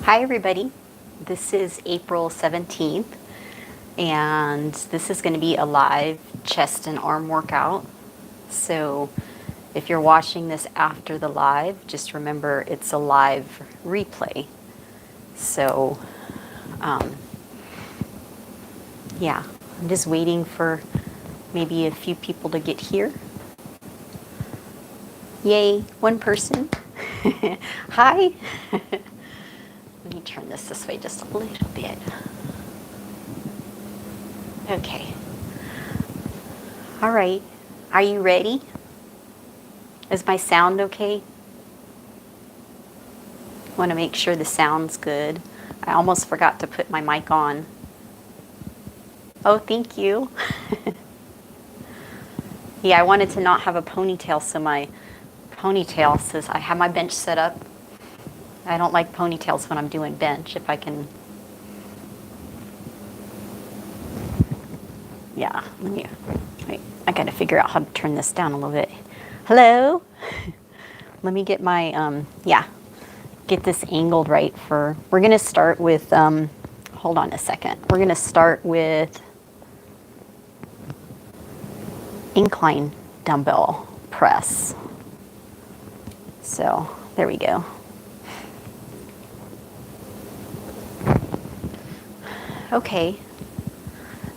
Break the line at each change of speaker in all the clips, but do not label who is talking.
Hi everybody, this is April 17th and this is going to be a live chest and arm workout. So if you're watching this after the live, just remember it's a live replay. So yeah, I'm just waiting for maybe a few people to get here. Yay, one person. Hi. Let me turn this way just a little bit. Okay. All right. Are you ready? Is my sound okay? Want to make sure the sound's good. I almost forgot to put my mic on. Oh, thank you. Yeah, I wanted to not have a ponytail, so my ponytail says I have my bench set up. I don't like ponytails when I'm doing bench, if I can. Yeah, wait, I gotta figure out how to turn this down a little bit. Hello? Let me get my, get this angled right we're gonna start with, hold on a second. We're gonna start with incline dumbbell press. So, there we go. Okay,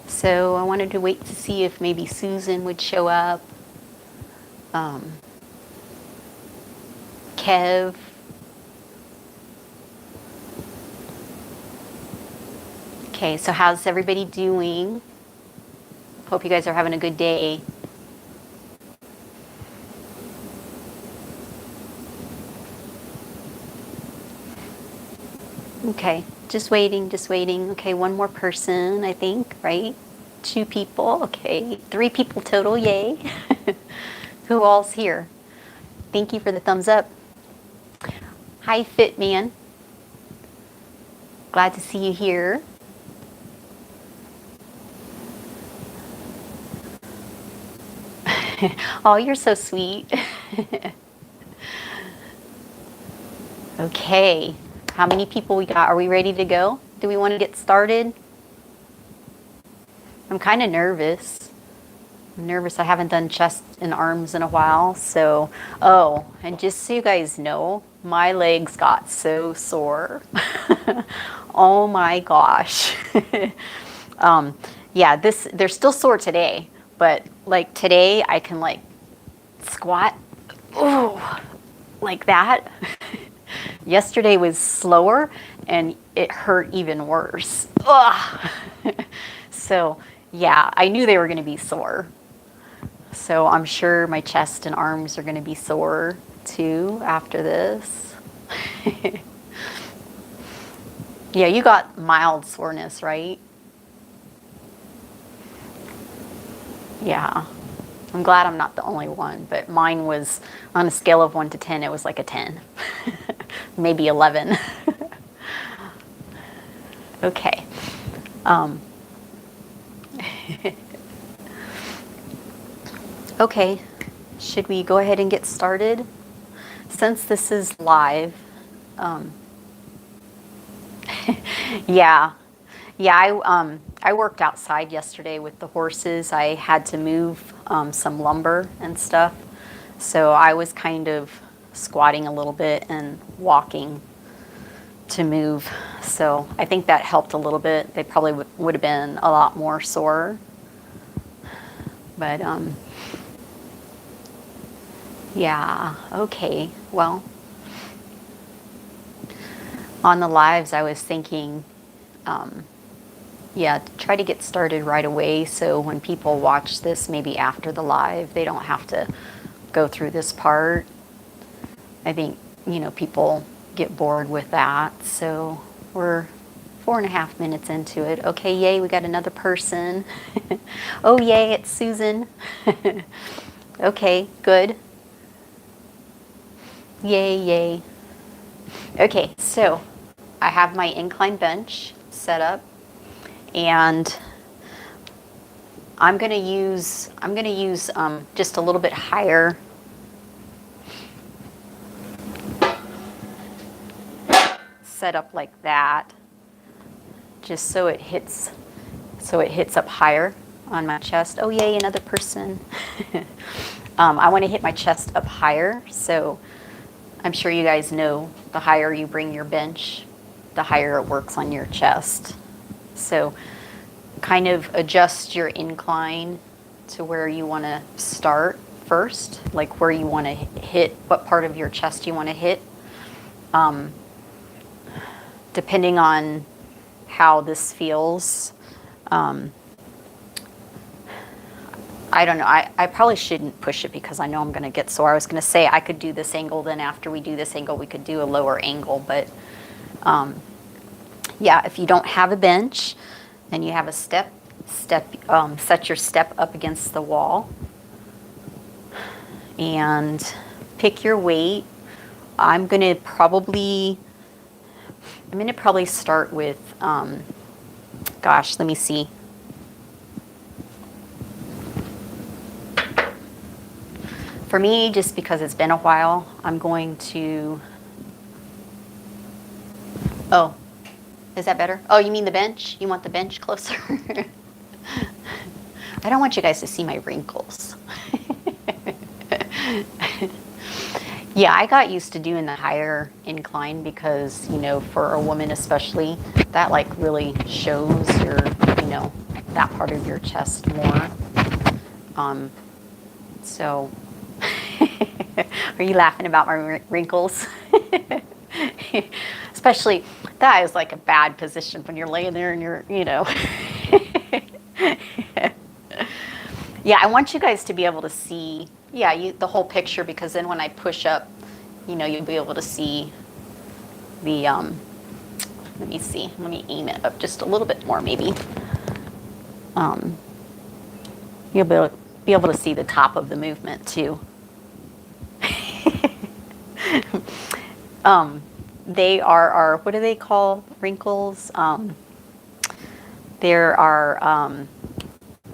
so I wanted to wait to see if maybe Susan would show up. Kev. Okay, so how's everybody doing? Hope you guys are having a good day. Okay, just waiting, just waiting. Okay, one more person, I think, right? 2 people, okay. 3 people total, yay. Who all's here? Thank you for the thumbs up. Hi, Fit Man. Glad to see you here. Oh, you're so sweet. Okay, how many people we got? Are we ready to go? Do we want to get started? I'm kind of nervous. I'm nervous. I haven't done chest and arms in a while. So, oh, and just so you guys know, my legs got so sore. Oh my gosh. Yeah, they're still sore today, but like today I can like squat, oh, like that. Yesterday was slower and it hurt even worse. Ugh. So yeah, I knew they were going to be sore. So I'm sure my chest and arms are going to be sore too after this. Yeah, you got mild soreness, right? Yeah. I'm glad I'm not the only one, but mine was on a scale of 1 to 10, it was like a 10. Maybe 11. Okay. Okay, should we go ahead and get started? Since this is live, yeah, I worked outside yesterday with the horses. I had to move some lumber and stuff, so I was kind of squatting a little bit and walking to move. So I think that helped a little bit. They probably would have been a lot more sore, but yeah, okay. Well, on the lives, I was thinking, yeah, try to get started right away so when people watch this, maybe after the live, they don't have to go through this part. I think, people get bored with that. So we're 4.5 minutes into it. Okay, yay, we got another person. Oh, yay, it's Susan. Okay, good. Yay, yay. Okay, so I have my incline bench set up, and I'm gonna use just a little bit higher set up like that, just so it hits up higher on my chest. Oh yay, another person. I want to hit my chest up higher, so I'm sure you guys know the higher you bring your bench, the higher it works on your chest. So kind of adjust your incline to where you want to start first, like where you want to hit, what part of your chest you want to hit. Depending on how this feels. I don't know. I probably shouldn't push it because I know I'm going to get sore. I was going to say I could do this angle, then after we do this angle, we could do a lower angle. But yeah, if you don't have a bench and you have a set your step up against the wall and pick your weight. I'm going to probably start with, gosh, let me see. For me, just because it's been a while, I'm going to, oh, is that better? Oh, you mean the bench? You want the bench closer? I don't want you guys to see my wrinkles. Yeah, I got used to doing the higher incline because, you know, for a woman especially, that like really shows your, you know, that part of your chest more. So, are you laughing about my wrinkles? Especially, that is like a bad position when you're laying there and you're, you know. Yeah, I want you guys to be able to see, yeah, the whole picture, because then when I push up, you know, you'll be able to see the, let me see, let me aim it up just a little bit more maybe. You'll be able to see the top of the movement too. They are our, what do they call wrinkles? There are,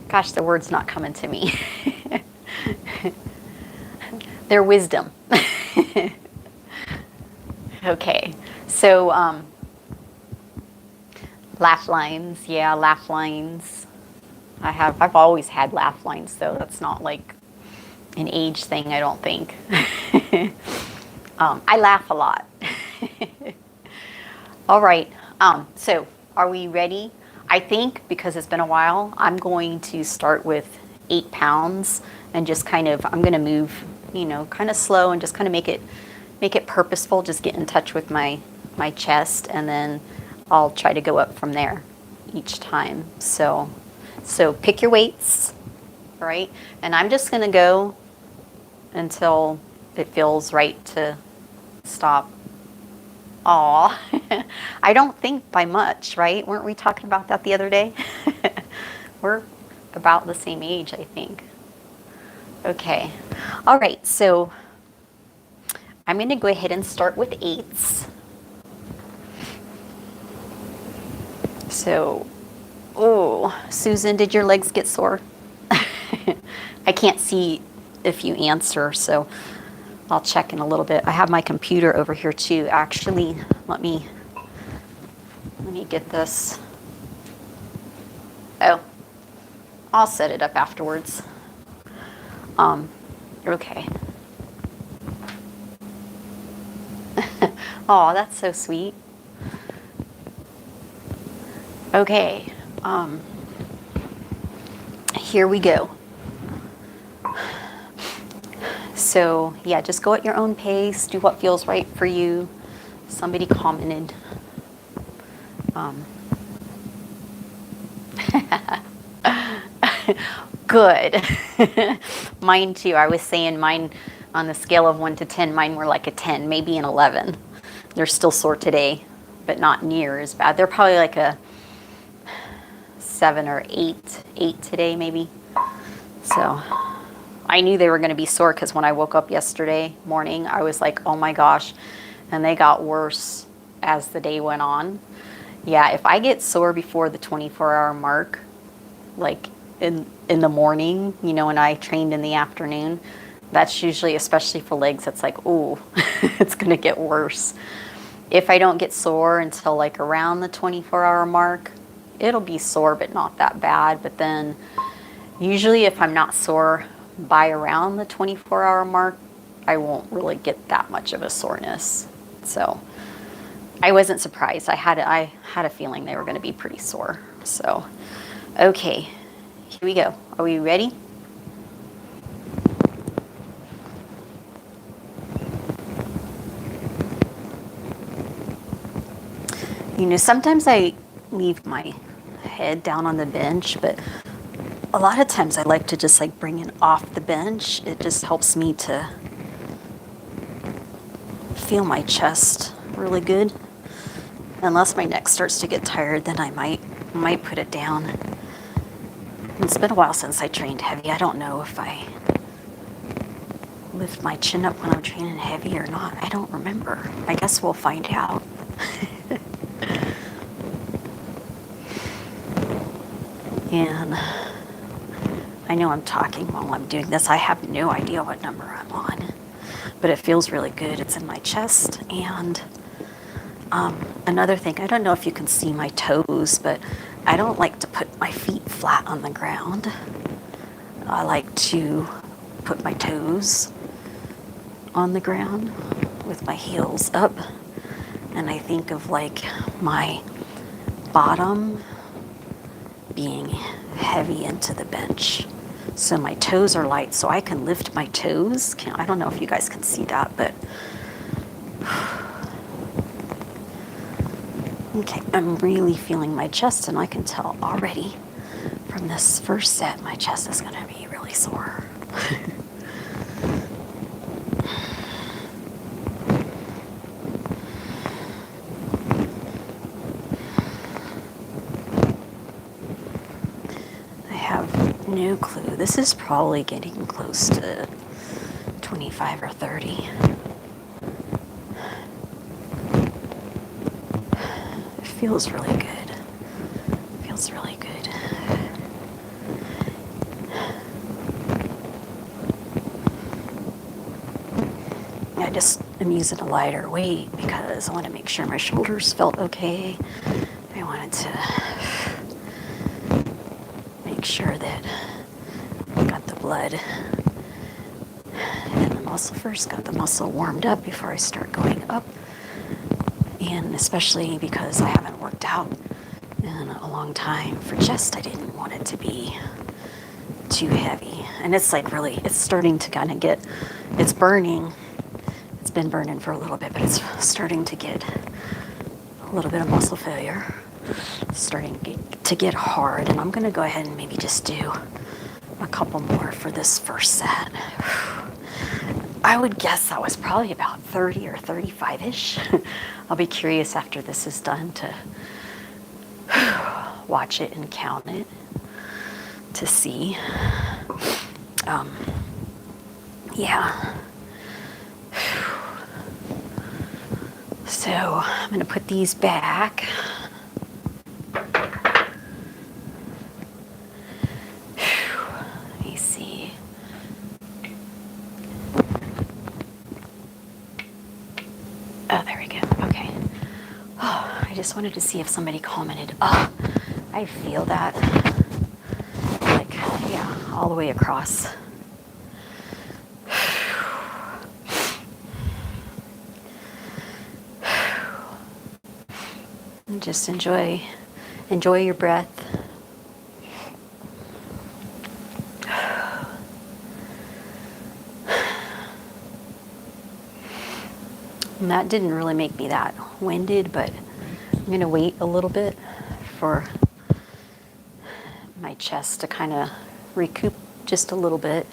gosh, the word's not coming to me. They're wisdom. Okay, so laugh lines, yeah, laugh lines. I've always had laugh lines though. That's not like an age thing, I don't think. I laugh a lot. All right, so are we ready? I think because it's been a while, I'm going to start with 8 pounds and just kind of, I'm gonna move, you know, kind of slow and just kind of make it purposeful, just get in touch with my chest, and then I'll try to go up from there each time. So pick your weights, right? And I'm just gonna go until it feels right to stop. Aw, I don't think by much, right? Weren't we talking about that the other day? We're about the same age, I think. Okay, all right, so I'm gonna go ahead and start with 8s. So, oh, Susan, did your legs get sore? I can't see if you answer, so I'll check in a little bit. I have my computer over here too. Actually, let me get this. Oh, I'll set it up afterwards. Okay. Oh, that's so sweet. Okay, here we go. So yeah, just go at your own pace, do what feels right for you. Somebody commented. Good. Mine too. I was saying mine on the scale of 1 to 10, mine were like a 10, maybe an 11. They're still sore today, but not near as bad. They're probably like a 7 or 8 today maybe. So I knew they were going to be sore because when I woke up yesterday morning, I was like, oh my gosh. And they got worse as the day went on. Yeah, if I get sore before the 24-hour mark, like in the morning, you know, when I trained in the afternoon, that's usually, especially for legs, it's like, ooh, it's going to get worse. if I don't get sore until like around the 24-hour mark, it'll be sore, but not that bad. But then usually if I'm not sore by around the 24-hour mark, I won't really get that much of a soreness. So I wasn't surprised. I had a feeling they were going to be pretty sore. So, okay, here we go. Are we ready? You know, sometimes I leave my head down on the bench, but a lot of times I like to just like bring it off the bench. It just helps me to feel my chest really good. Unless my neck starts to get tired, then I might put it down. It's been a while since I trained heavy. I don't know if I lift my chin up when I'm training heavy or not. I don't remember. I guess we'll find out. And I know I'm talking while I'm doing this. I have no idea what number I'm on, but it feels really good. It's in my chest. And another thing, I don't know if you can see my toes, but I don't like to put my feet flat on the ground. I like to put my toes on the ground with my heels up. And I think of like my bottom being heavy into the bench. So my toes are light, so I can lift my toes. I don't know if you guys can see that, but okay, I'm really feeling my chest, and I can tell already from this first set, my chest is gonna be really sore. No clue. This is probably getting close to 25 or 30. It feels really good. Feels really good. I just am using a lighter weight because I want to make sure my shoulders felt okay. I wanted to make sure that I got the blood and the muscle first, got the muscle warmed up before I start going up. And especially because I haven't worked out in a long time for chest, I didn't want it to be too heavy. And it's like really, it's starting to kind of get, it's burning. It's been burning for a little bit, but it's starting to get a little bit of muscle failure. It's starting to get hard, and I'm going to go ahead and maybe just do a couple more for this first set. I would guess that was probably about 30 or 35-ish. I'll be curious after this is done to watch it and count it to see. Yeah. So I'm going to put these back. Let me see. Oh, there we go. Okay. Oh, I just wanted to see if somebody commented. Oh, I feel that. Like, yeah, all the way across. And just enjoy your breath. And that didn't really make me that winded, but I'm going to wait a little bit for my chest to kind of recoup just a little bit.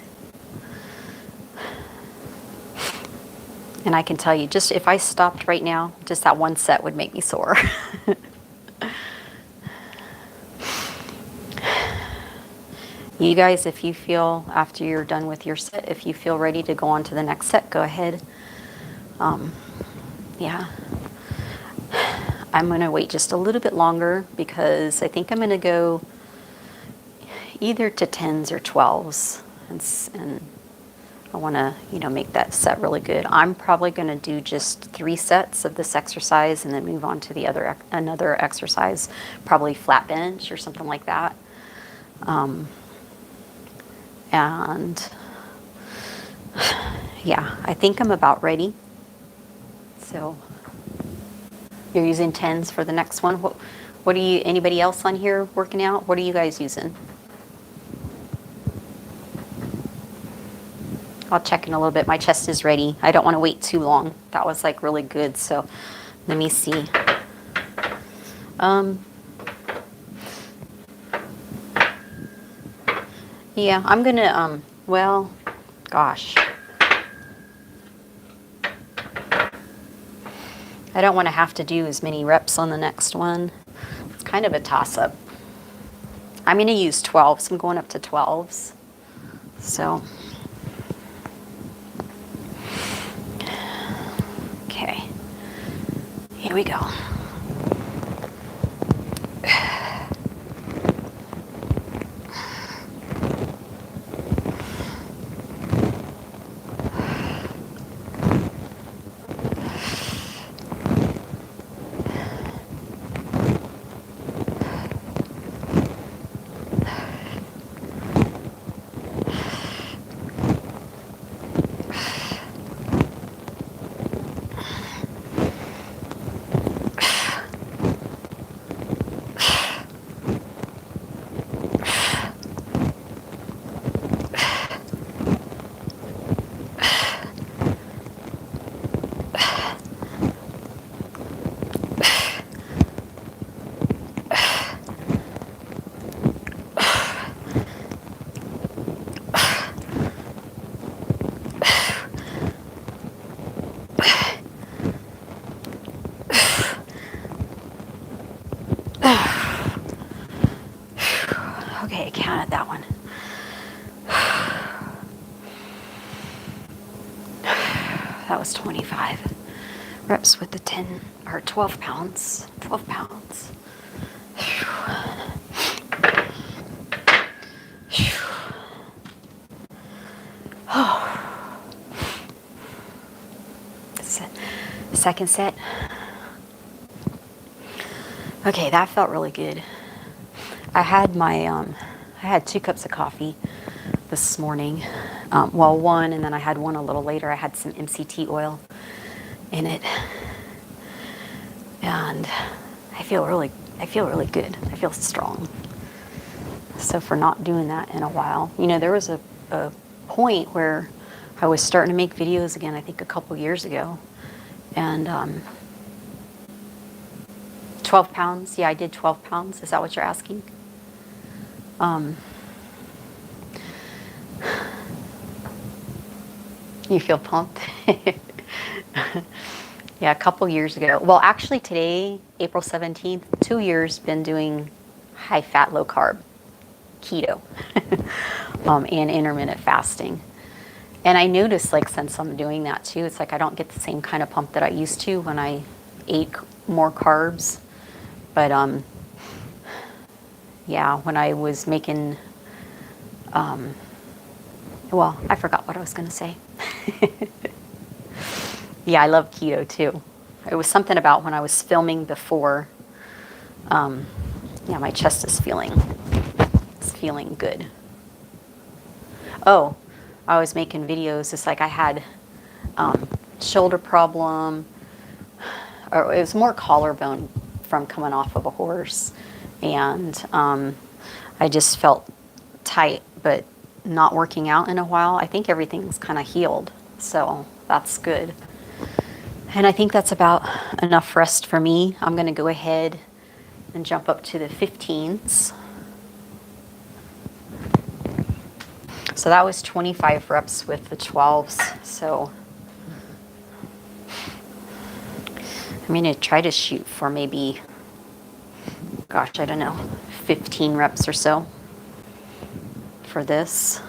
And I can tell you, just if I stopped right now, just that one set would make me sore. You guys, if you feel, after you're done with your set, if you feel ready to go on to the next set, go ahead. Yeah. I'm going to wait just a little bit longer because I think I'm going to go either to 10s or 12s. And I want to, make that set really good. I'm probably going to do just 3 sets of this exercise and then move on to the another exercise, probably flat bench or something like that. And yeah, I think I'm about ready. So you're using 10s for the next one. What are you, anybody else on here working out? What are you guys using? I'll check in a little bit. My chest is ready. I don't want to wait too long. That was like really good. So let me see. Yeah, I'm gonna, well, gosh. I don't want to have to do as many reps on the next one. It's kind of a toss-up. I'm going to use 12s. I'm going up to 12s. So, okay. Here we go. Okay, counted that one. That was 25 reps with the 10 or 12 pounds. 12 pounds. Oh. Second set. Okay, that felt really good. I had I had 2 cups of coffee this morning. Well, one, and then I had one a little later. I had some MCT oil in it, and I feel really good. I feel strong. So for not doing that in a while, there was a point where I was starting to make videos again. I think a couple years ago, and 12 pounds. Yeah, I did 12 pounds. Is that what you're asking? You feel pumped? Yeah, a couple years ago. Well, actually today, April 17th, 2 years been doing high fat, low carb, keto, and intermittent fasting. And I noticed, like, since I'm doing that too, it's like I don't get the same kind of pump that I used to when I ate more carbs. But yeah, when I was making, well, I forgot what I was going to say. Yeah, I love keto too. It was something about when I was filming before. Yeah, my chest is feeling good. Oh, I was making videos. It's like I had shoulder problem, or it was more collarbone from coming off of a horse, and I just felt tight, but not working out in a while. I think everything's kind of healed, so that's good. And I think that's about enough rest for me. I'm going to go ahead and jump up to the 15s. So that was 25 reps with the 12s. So I'm going to try to shoot for maybe, gosh, I don't know, 15 reps or so for this.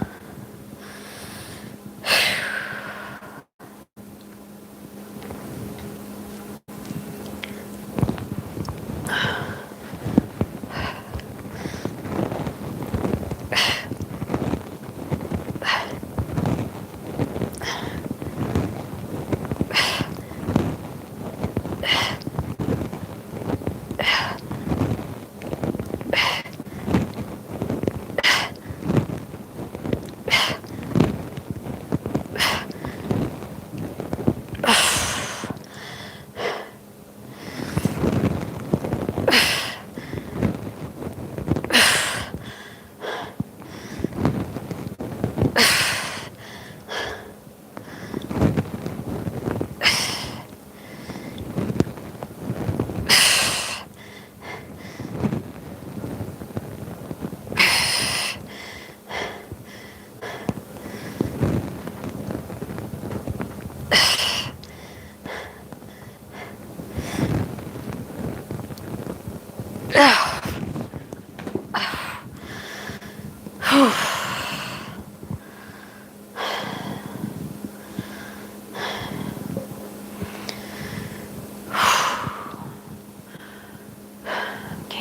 Okay,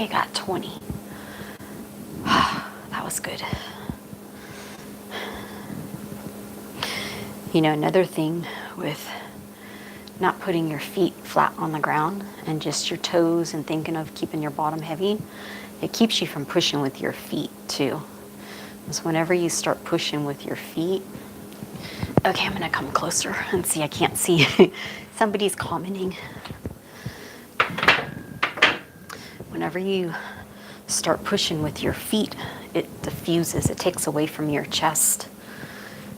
got 20. That was good. You know, another thing with not putting your feet flat on the ground and just your toes and thinking of keeping your bottom heavy, it keeps you from pushing with your feet too. So whenever you start pushing with your feet, okay, I'm gonna come closer and see, I can't see. Somebody's commenting. Whenever you start pushing with your feet, it diffuses, it takes away from your chest.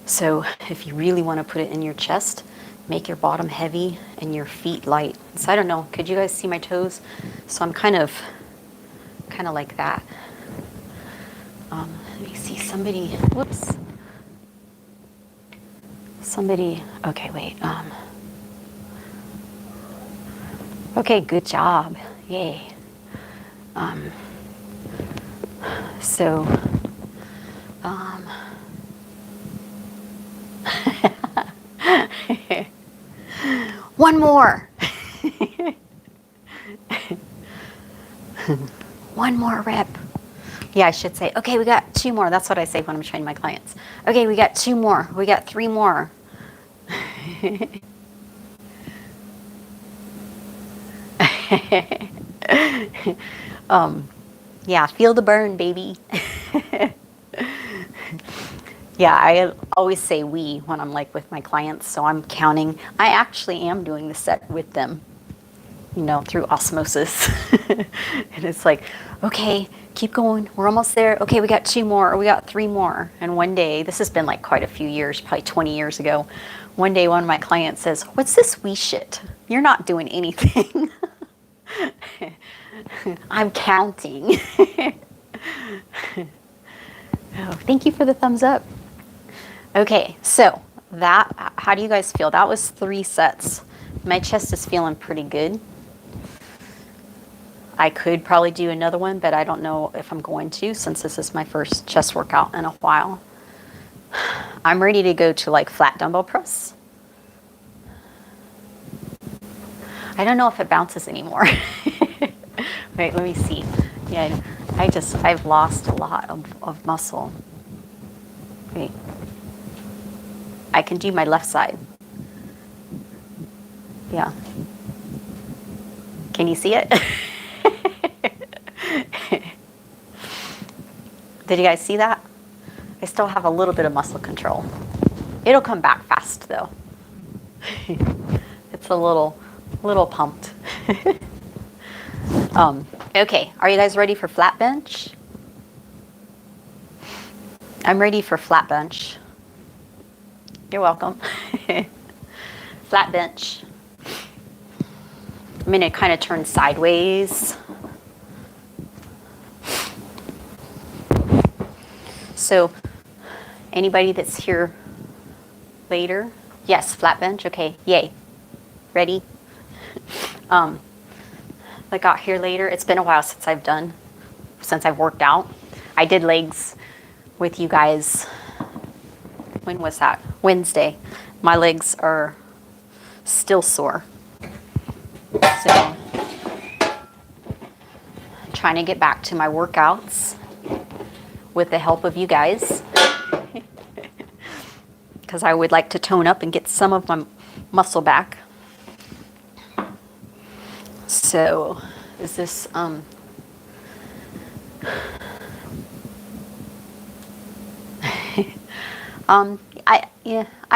So if you really want to put it in your chest, make your bottom heavy and your feet light. So I don't know, could you guys see my toes? So I'm kind of like that. Let me see, somebody, whoops. Somebody, okay, wait. Okay, good job, yay. So, one more. One more rep. Yeah, I should say, okay, we got 2 more. That's what I say when I'm training my clients. Okay, we got 2 more. We got 3 more. Yeah, feel the burn, baby. Yeah, I always say we when I'm like with my clients, so I'm counting. I actually am doing the set with them, you know, through osmosis. And it's like, okay, keep going. We're almost there. Okay, we got 2 more, or we got 3 more. And one day, this has been like quite a few years, probably 20 years ago. One day, one of my clients says, "What's this we shit? You're not doing anything." I'm counting. Oh, thank you for the thumbs up. Okay, so that, how do you guys feel? That was 3 sets. My chest is feeling pretty good. I could probably do another one, but I don't know if I'm going to, since this is my first chest workout in a while. I'm ready to go to like flat dumbbell press. I don't know if it bounces anymore. Wait, let me see. Yeah, I've lost a lot of muscle. Wait. I can do my left side. Yeah. Can you see it? Did you guys see that? I still have a little bit of muscle control. It'll come back fast though. It's a little pumped. Okay, are you guys ready for flat bench? I'm ready for flat bench. You're welcome. Flat bench. I'm gonna kind of turn sideways. So, anybody that's here later? Yes, flat bench, okay, yay. Ready? I got here later. It's been a while since I've worked out. I did legs with you guys. When was that? Wednesday. My legs are still sore. So, I'm trying to get back to my workouts with the help of you guys. Because I would like to tone up and get some of my muscle back. So, is this, I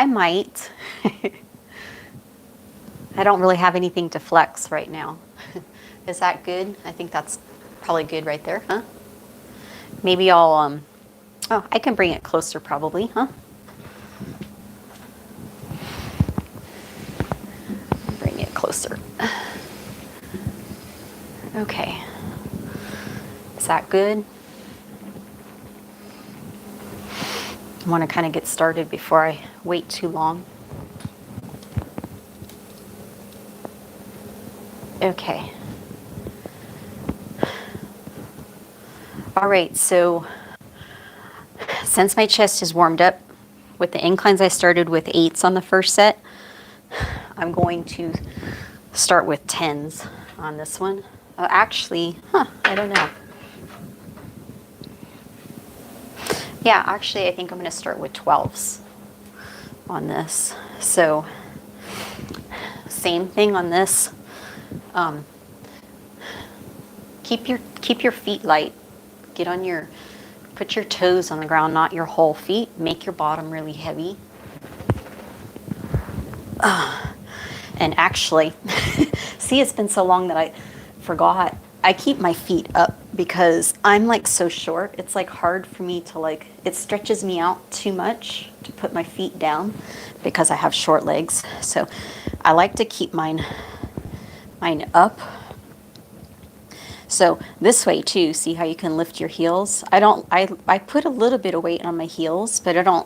might. I don't really have anything to flex right now. Is that good? I think that's probably good right there, huh? Maybe I'll, oh, I can bring it closer probably, huh? Bring it closer. Okay. Is that good? I want to kind of get started before I wait too long. Okay. All right, so since my chest is warmed up with the inclines, I started with 8s on the first set. I'm going to start with 10s on this one. Actually, I don't know. Yeah, actually, I think I'm going to start with 12s on this. So, same thing on this. Keep your feet light. Put your toes on the ground, not your whole feet. Make your bottom really heavy. And actually, see, it's been so long that I forgot. I keep my feet up because I'm like so short. It's like hard for me to it stretches me out too much to put my feet down because I have short legs. So I like to keep mine up. So this way too, see how you can lift your heels? I put a little bit of weight on my heels, but I don't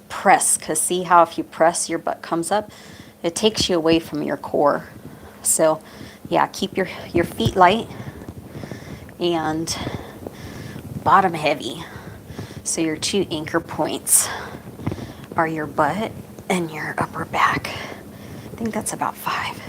press, because see how if you press, your butt comes up? It takes you away from your core. So yeah, keep your feet light and bottom heavy. So your 2 anchor points are your butt and your upper back. I think that's about 5.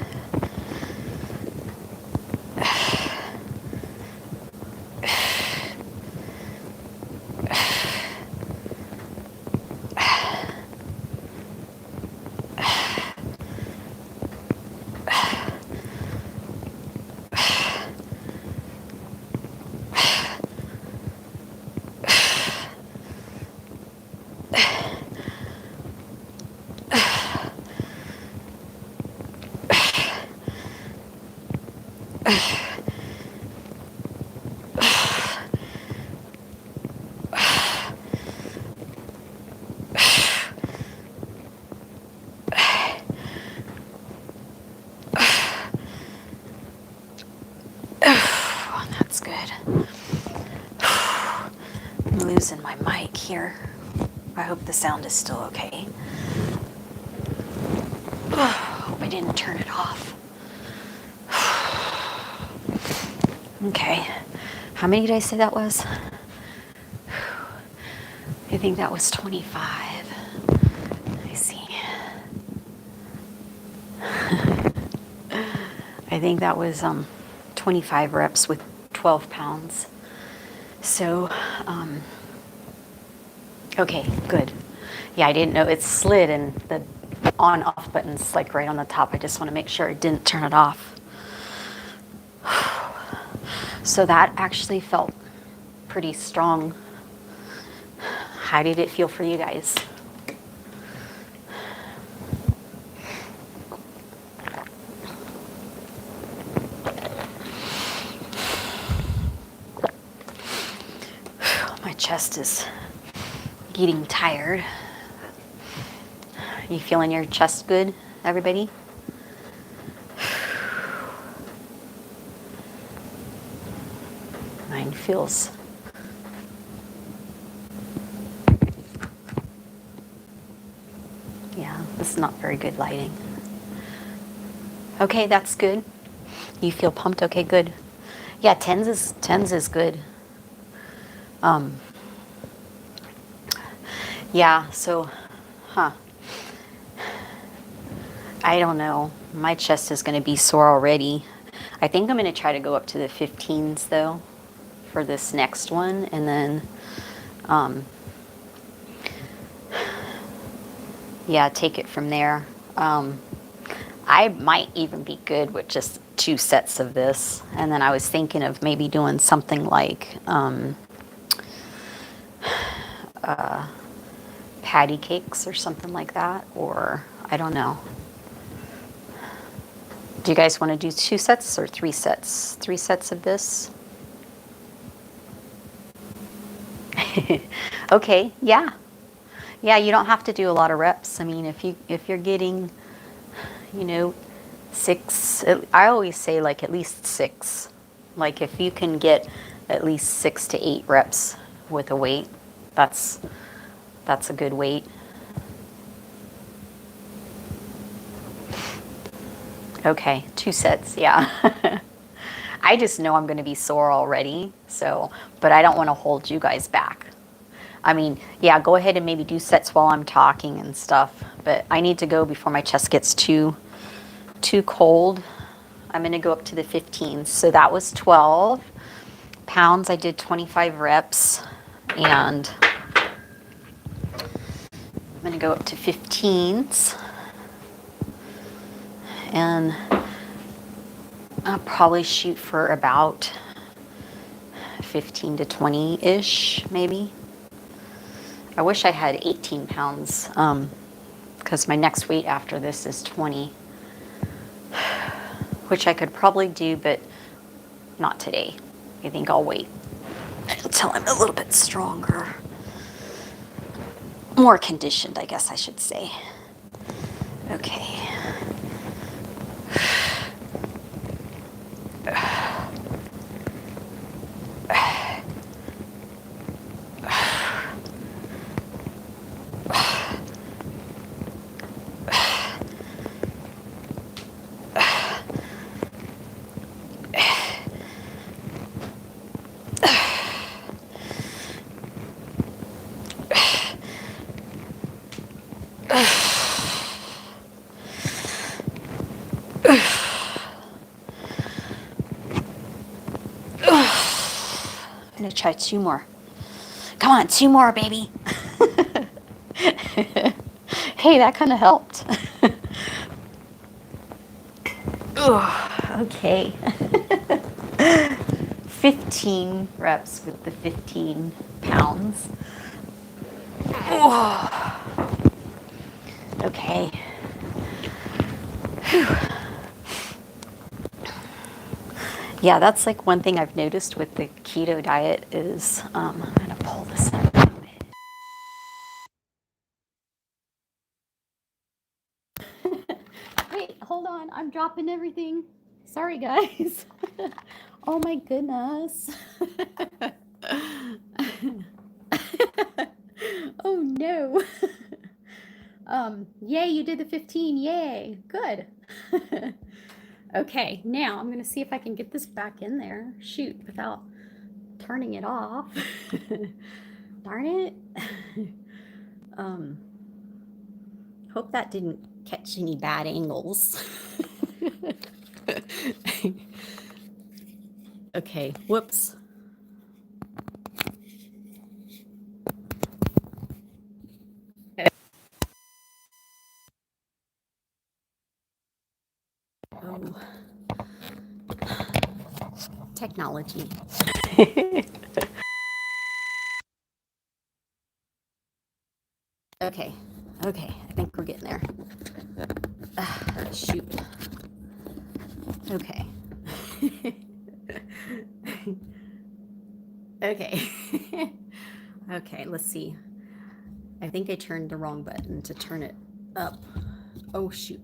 That's good. I'm losing my mic here. I hope the sound is still okay. Hope I didn't turn it off. Okay. How many did I say that was? I think that was 25. I see. I think that was 25 reps with 12 pounds. So, okay, good. Yeah, I didn't know it slid and the on-off button's like right on the top. I just want to make sure I didn't turn it off. So that actually felt pretty strong. How did it feel for you guys? My chest is getting tired. You feeling your chest good, everybody? Mine feels this is not very good lighting. Okay, that's good. You feel pumped? Okay, good. Yeah, tens is good. Yeah, so, I don't know. My chest is going to be sore already. I think I'm going to try to go up to the 15s though for this next one, and then yeah, take it from there. I might even be good with just 2 sets of this, and then I was thinking of maybe doing something like patty cakes or something like that, or I don't know. Do you guys want to do 2 sets or 3 sets? 3 sets of this? Okay, yeah. Yeah, you don't have to do a lot of reps. I mean, if you're getting, 6, I always say like at least 6. Like if you can get at least 6 to 8 reps with a weight, that's a good weight. Okay, 2 sets, yeah. I just know I'm going to be sore already. So, but I don't want to hold you guys back. I mean, yeah, go ahead and maybe do sets while I'm talking and stuff. But I need to go before my chest gets too cold. I'm going to go up to the 15s. So that was 12 pounds. I did 25 reps, and I'm going to go up to 15s. And I'll probably shoot for about 15 to 20-ish, maybe. I wish I had 18 pounds, because my next weight after this is 20, which I could probably do, but not today. I think I'll wait until I'm a little bit stronger. More conditioned, I guess I should say. Okay. I'm gonna try 2 more. Come on, 2 more, baby. Hey, that kind of helped. Okay. 15 reps with the 15 pounds. Okay. Whew. Yeah, that's like one thing I've noticed with the keto diet is, I'm gonna pull this up a little bit. Wait, hold on, I'm dropping everything. Sorry, guys. Oh my goodness. Oh no. Yay, you did the 15. Yay. Good. Okay, now I'm going to see if I can get this back in there. Shoot, without turning it off. Darn it. Hope that didn't catch any bad angles. Okay, whoops. Oh, technology. Okay, okay, I think we're getting there. Shoot. Okay. Okay. Okay, let's see. I think I turned the wrong button to turn it up. Oh, shoot.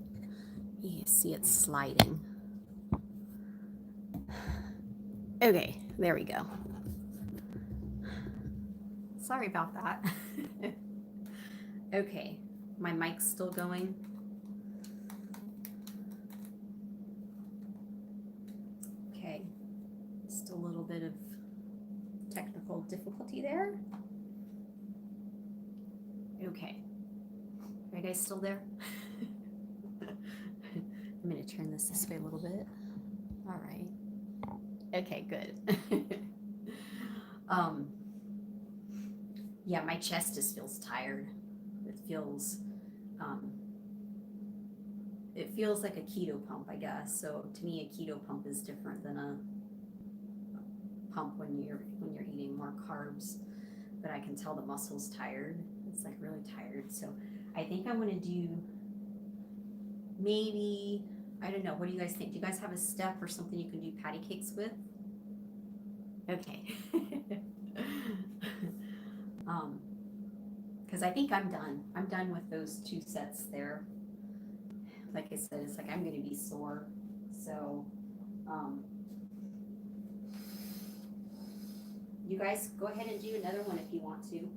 You see it's sliding. Okay, there we go. Sorry about that. Okay, my mic's still going. Okay, just a little bit of technical difficulty there. Okay, are you guys still there? I'm gonna turn this way a little bit. All right. Okay, good. Yeah, my chest just feels tired. It feels like a keto pump, I guess. So to me, a keto pump is different than a pump when you're eating more carbs. But I can tell the muscle's tired. It's like really tired. So I think I'm gonna do maybe, I don't know. What do you guys think? Do you guys have a step or something you can do patty cakes with? Okay. Because I think I'm done. I'm done with those 2 sets there. Like I said, it's like I'm going to be sore. So, you guys go ahead and do another one if you want to.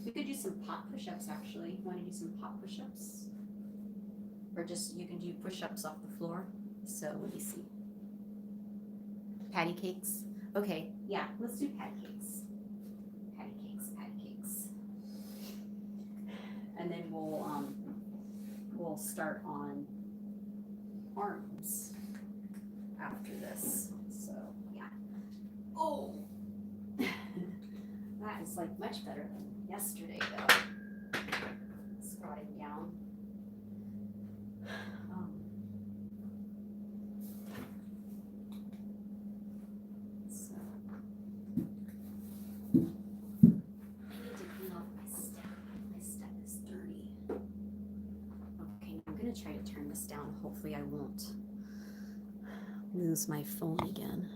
We could do some pot push-ups, actually. You want to do some pot push-ups? or just you can do push-ups off the floor. So let me see. Patty cakes. Okay, yeah, let's do patty cakes. Patty cakes, patty cakes. And then we'll start on arms after this. So yeah. Oh, that is like much better than yesterday though. Squatting down. So I need to clean off my step. My step is dirty. Okay, I'm gonna try to turn this down. Hopefully I won't lose my phone again.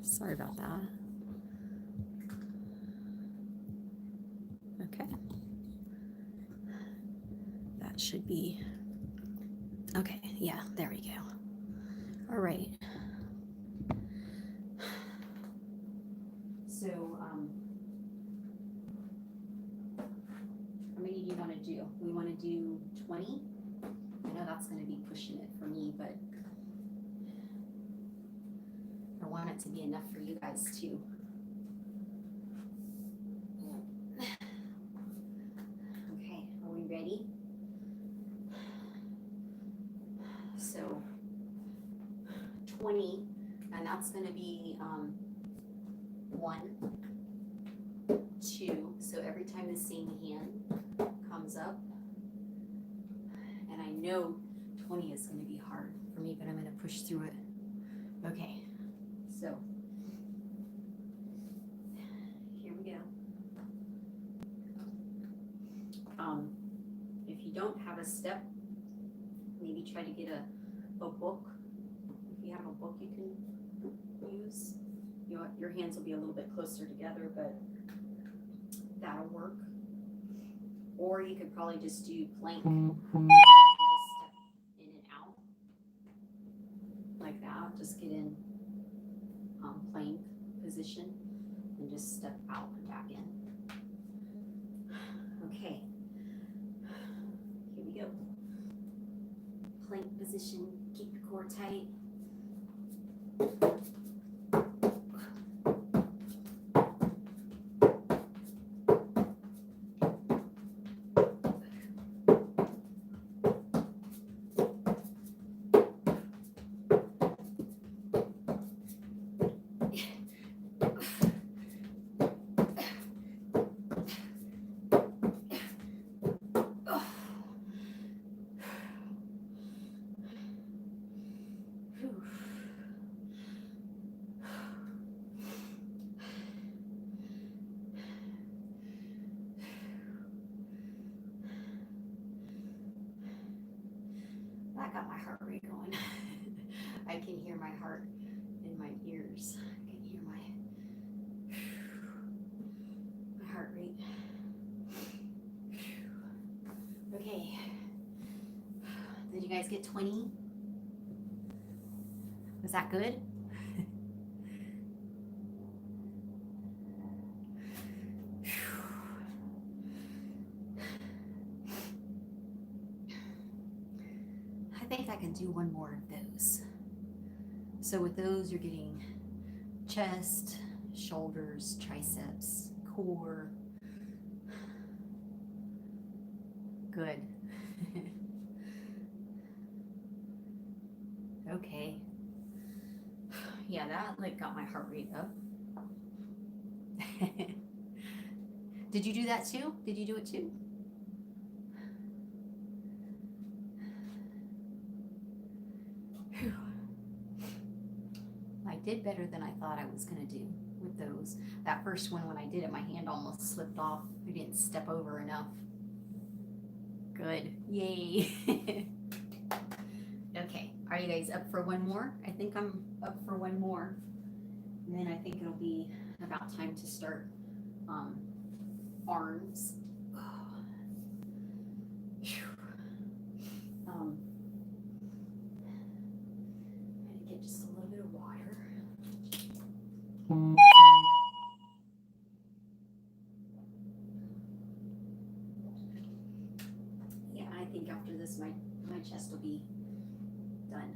Sorry about that. Okay. That should be, okay, yeah, there we go. All right. So, how many do you want to do? We want to do 20? I know that's going to be pushing it for me, but I want it to be enough for you guys too. Okay, are we ready? So 20, and that's going to be 1, 2. So every time the same hand comes up, and I know 20 is going to be hard for me, but I'm going to push through it. Okay, so here we go. If you don't have a step, maybe try to get a book. If you have a book you can use. You know, your hands will be a little bit closer together, but that'll work. Or you could probably just do plank. And just step in and out like that. Just get in plank position and just step out and back in. Okay. Here we go. Plank position. Keep your core tight. That got my heart rate going. I can hear my heart in my ears. I can hear my heart rate. Okay. Did you guys get 20? Was that good? I think I can do one more of those. So with those, you're getting chest, shoulders, triceps, core. Good. Okay. Yeah, that like got my heart rate up. Did you do that too? Did you do it too? Whew. I did better than I thought I was going to do with those. That first one, when I did it, my hand almost slipped off. I didn't step over enough. Good. Yay. Okay. Are you guys up for one more? I think I'm up for one more. And then I think it'll be about time to start arms. I'm going to get just a little bit of water. think after this, my chest will be done.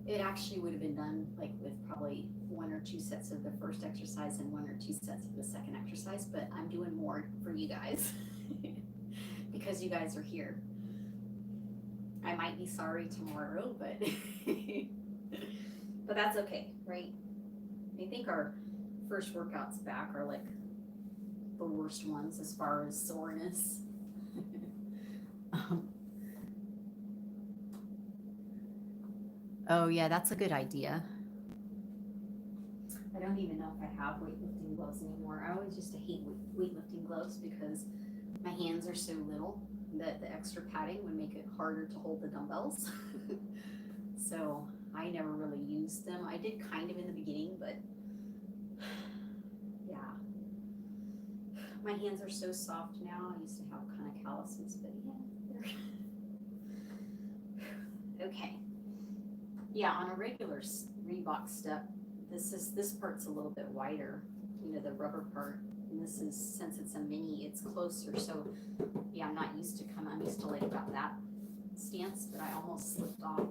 It actually would have been done like with probably 1 or 2 sets of the first exercise and 1 or 2 sets of the second exercise, but I'm doing more for you guys because you guys are here. I might be sorry tomorrow, but but that's okay, right? I think our first workouts back are like the worst ones as far as soreness. Oh yeah, that's a good idea. I don't even know if I have weightlifting gloves anymore. I always used to hate weightlifting gloves because my hands are so little that the extra padding would make it harder to hold the dumbbells. So I never really used them. I did kind of in the beginning, but yeah. My hands are so soft now. I used to have kind of calluses, but yeah. Okay. Yeah, on a regular Reebok step, this part's a little bit wider, you know, the rubber part. And this is, since it's a mini, it's closer. So yeah, I'm used to like about that stance, but I almost slipped off.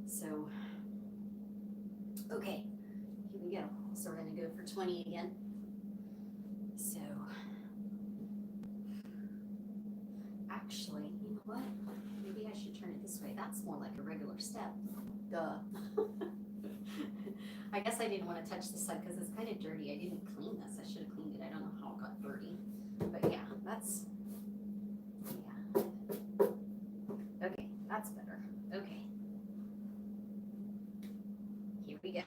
So, okay, here we go. So we're gonna go for 20 again. So, actually, you know what? Maybe I should turn it this way. That's more like a regular step. Duh. I guess I didn't want to touch this side because it's kind of dirty. I didn't clean this. I should have cleaned it. I don't know how it got dirty. But yeah, yeah. Okay, that's better. Okay. Here we go.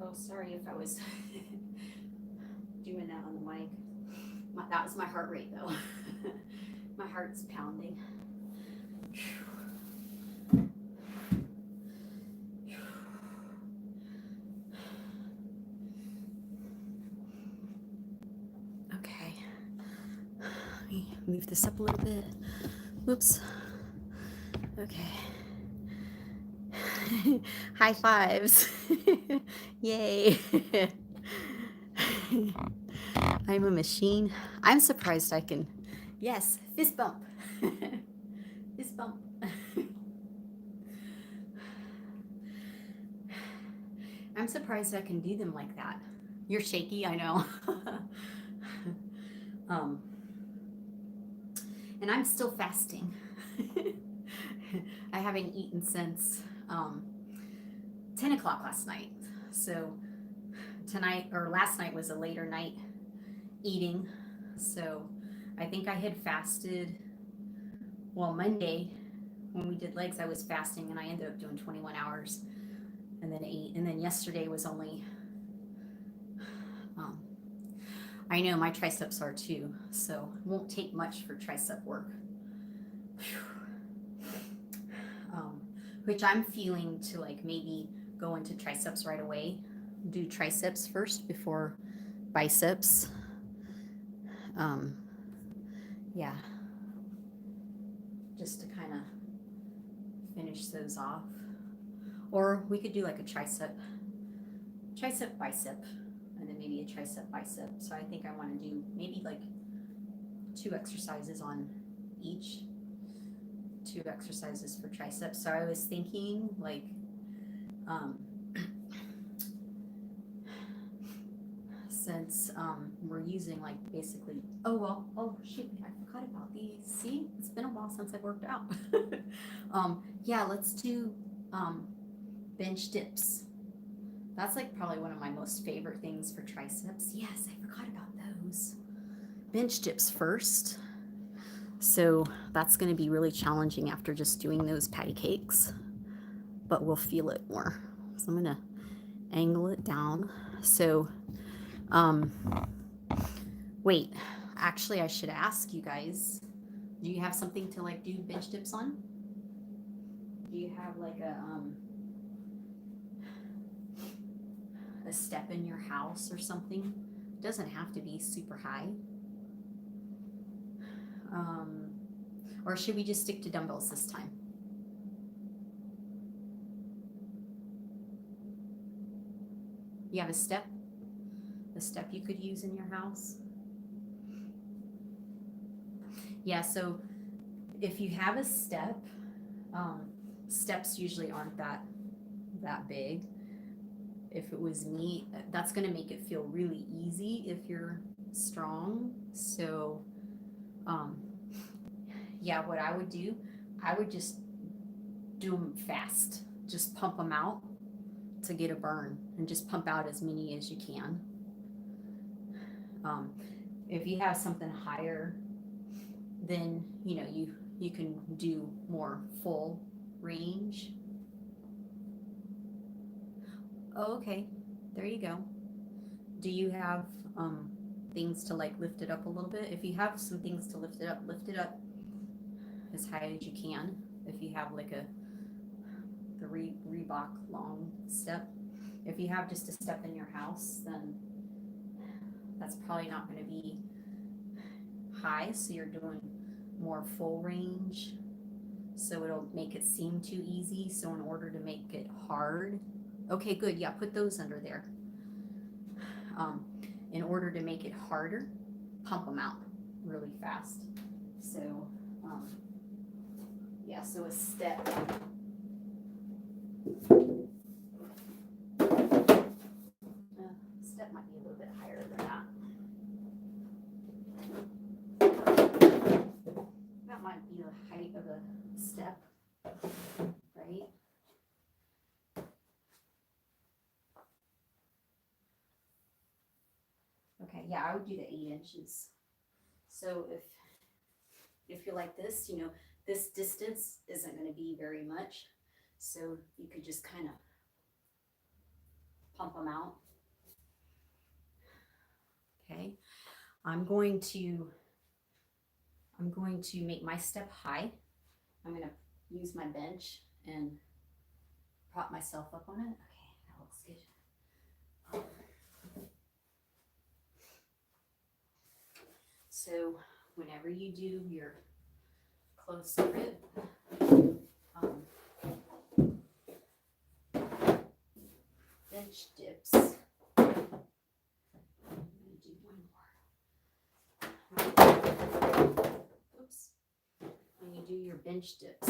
Oh, sorry if I was doing that on the mic. That was my heart rate though. My heart's pounding. Okay. Let me move this up a little bit. Whoops. Okay. High fives. Yay. I'm a machine. I'm surprised I can. Yes, fist bump. Fist bump. I'm surprised I can do them like that. You're shaky, I know. And I'm still fasting. I haven't eaten since 10 o'clock last night. So tonight, or last night, was a later night eating. So I think I had fasted, well, Monday when we did legs, I was fasting and I ended up doing 21 hours and then ate. And then yesterday was only, I know my triceps are too, so it won't take much for tricep work. Which I'm feeling to like maybe go into triceps right away. Do triceps first before biceps. Yeah. Just to kind of finish those off. Or we could do like a tricep, bicep, and then maybe a tricep, bicep. So I think I want to do maybe like 2 exercises on each. 2 exercises for triceps. So I was thinking like, since we're using like basically, oh shoot, I forgot about these. See, it's been a while since I worked out. Yeah, let's do bench dips. That's like probably one of my most favorite things for triceps. Yes, I forgot about those. Bench dips first. So that's going to be really challenging after just doing those patty cakes, but we'll feel it more. So I'm going to angle it down. So, wait, actually, I should ask you guys, do you have something to like do bench dips on? Do you have like a step in your house or something? It doesn't have to be super high. Or should we just stick to dumbbells this time? You have a step you could use in your house? Yeah, so if you have a step, steps usually aren't that big. If it was me, that's going to make it feel really easy if you're strong. So yeah, what I would do, I would just do them fast. Just pump them out to get a burn, and just pump out as many as you can. If you have something higher, then you can do more full range. Oh, okay, there you go. Do you have things to like lift it up a little bit? If you have some things to lift it up as high as you can. If you have like the Reebok long step. If you have just a step in your house, then that's probably not going to be high, so you're doing more full range, so it'll make it seem too easy. So in order to make it hard, okay, good, yeah, put those under there. In order to make it harder, pump them out really fast. So yeah, so a step. Step might be a little bit higher than that. That might be the height of a step, right? Okay, yeah, I would do the 8 inches. So if you're like this, this distance isn't going to be very much. So you could just kind of pump them out. Okay, I'm going to make my step high. I'm going to use my bench and prop myself up on it. Okay, that looks good. So whenever you do your close grip, bench dips. I'm going to do one more. Oops. When you do your bench dips,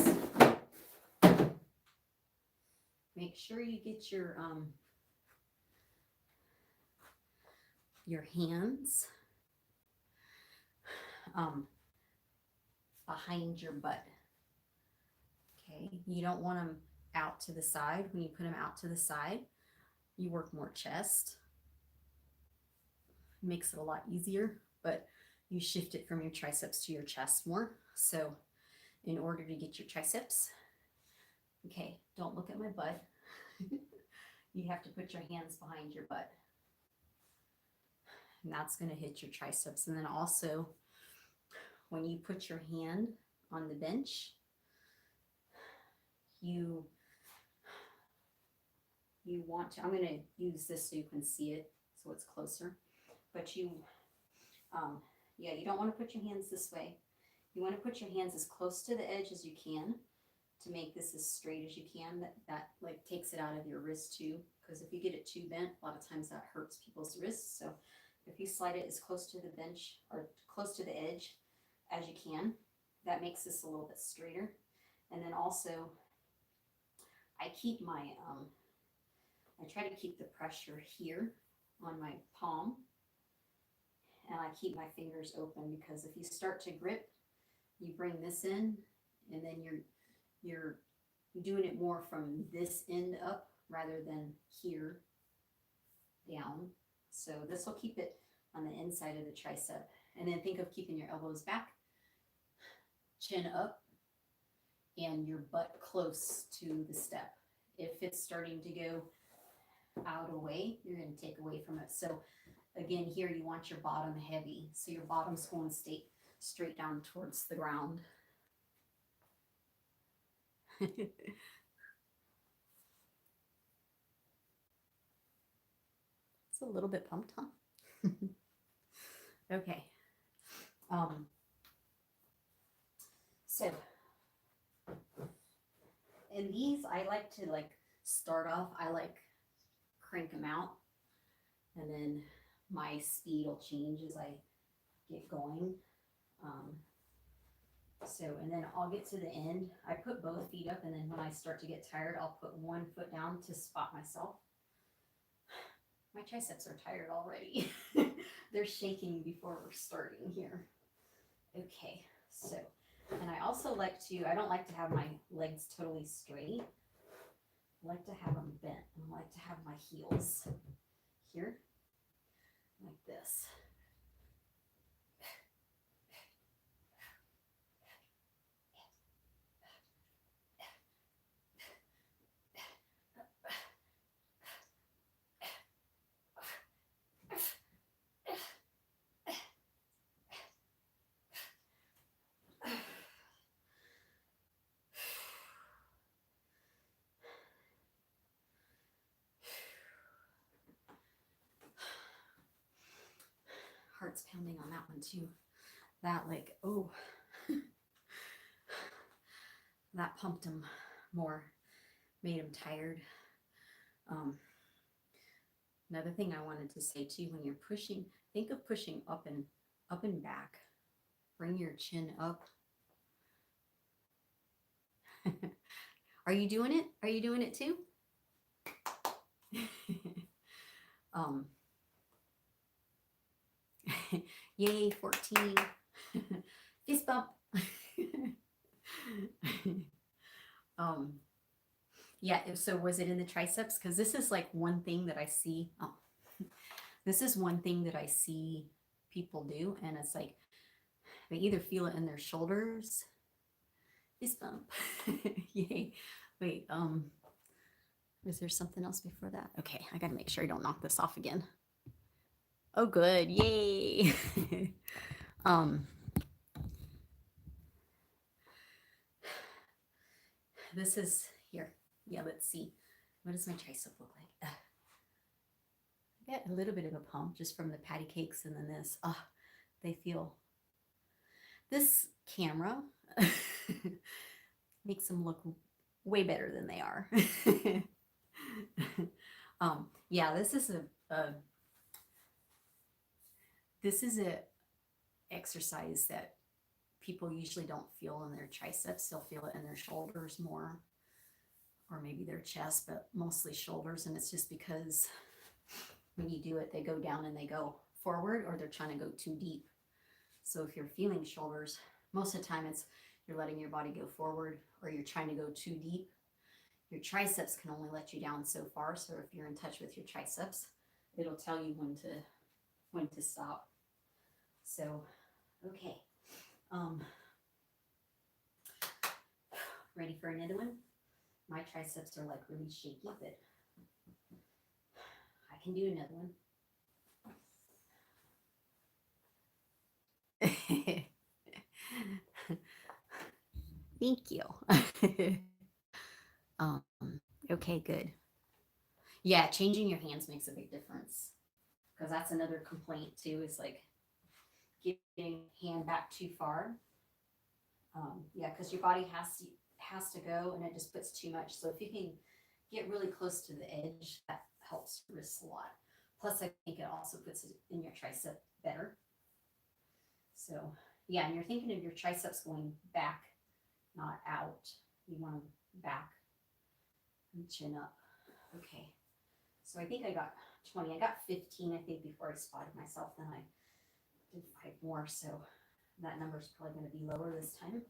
make sure you get your hands behind your butt. Okay, you don't want them out to the side. When you put them out to the side, you work more chest. It makes it a lot easier, but you shift it from your triceps to your chest more. So in order to get your triceps, okay, don't look at my butt. You have to put your hands behind your butt. And that's going to hit your triceps. And then also, when you put your hand on the bench, you want to, I'm going to use this so you can see it, so it's closer. But you don't want to put your hands this way. You want to put your hands as close to the edge as you can to make this as straight as you can. That like takes it out of your wrist too, because if you get it too bent, a lot of times that hurts people's wrists. So if you slide it as close to the bench or close to the edge as you can, that makes this a little bit straighter. And then also, I try to keep the pressure here on my palm, and I keep my fingers open, because if you start to grip, you bring this in, and then you're doing it more from this end up rather than here down. So this will keep it on the inside of the tricep. And then think of keeping your elbows back, chin up, and your butt close to the step. If it's starting to go out away, you're going to take away from it. So again, here you want your bottom heavy. So your bottom's going straight down towards the ground. It's a little bit pumped, huh? Okay. So, and these I like to like start off, I like crank them out, and then my speed will change as I get going. And then I'll get to the end. I put both feet up, and then when I start to get tired, I'll put one foot down to spot myself. My triceps are tired already. They're shaking before we're starting here. Okay, so, and I also like to, I don't like to have my legs totally straight. I like to have them bent. I like to have my heels here, like this. Heart's pounding on that one too. That like, oh, that pumped him more, made him tired. Another thing I wanted to say too, when you're pushing, think of pushing up and back. Bring your chin up. Are you doing it? Are you doing it too? Yay, 14. Fist bump. Yeah, so was it in the triceps? Because this is like one thing that I see. Oh, this is one thing that I see people do, and it's like they either feel it in their shoulders. Fist bump. Yay. Wait, is there something else before that? Okay, I gotta make sure I don't knock this off again. Oh, good. Yay. This is here. Yeah, let's see. What does my tricep look like? I get a little bit of a pump just from the patty cakes, and then this. They feel. This camera makes them look way better than they are. Yeah, this is a exercise that people usually don't feel in their triceps. They'll feel it in their shoulders more, or maybe their chest, but mostly shoulders. And it's just because when you do it, they go down and they go forward, or they're trying to go too deep. So if you're feeling shoulders, most of the time it's you're letting your body go forward, or you're trying to go too deep. Your triceps can only let you down so far. So if you're in touch with your triceps, it'll tell you when to stop. So, okay. Ready for another one? My triceps are like really shaky, but I can do another one. Thank you. Okay, good. Yeah, changing your hands makes a big difference, because that's another complaint too, is like getting hand back too far. Yeah, because your body has to go, and it just puts too much. So if you can get really close to the edge, that helps wrists a lot. Plus, I think it also puts it in your tricep better. So yeah, and you're thinking of your triceps going back, not out. You want them back and chin up. Okay. So I think I got 20. I got 15, I think, before I spotted myself. Then I did 5 more. So that number is probably going to be lower this time.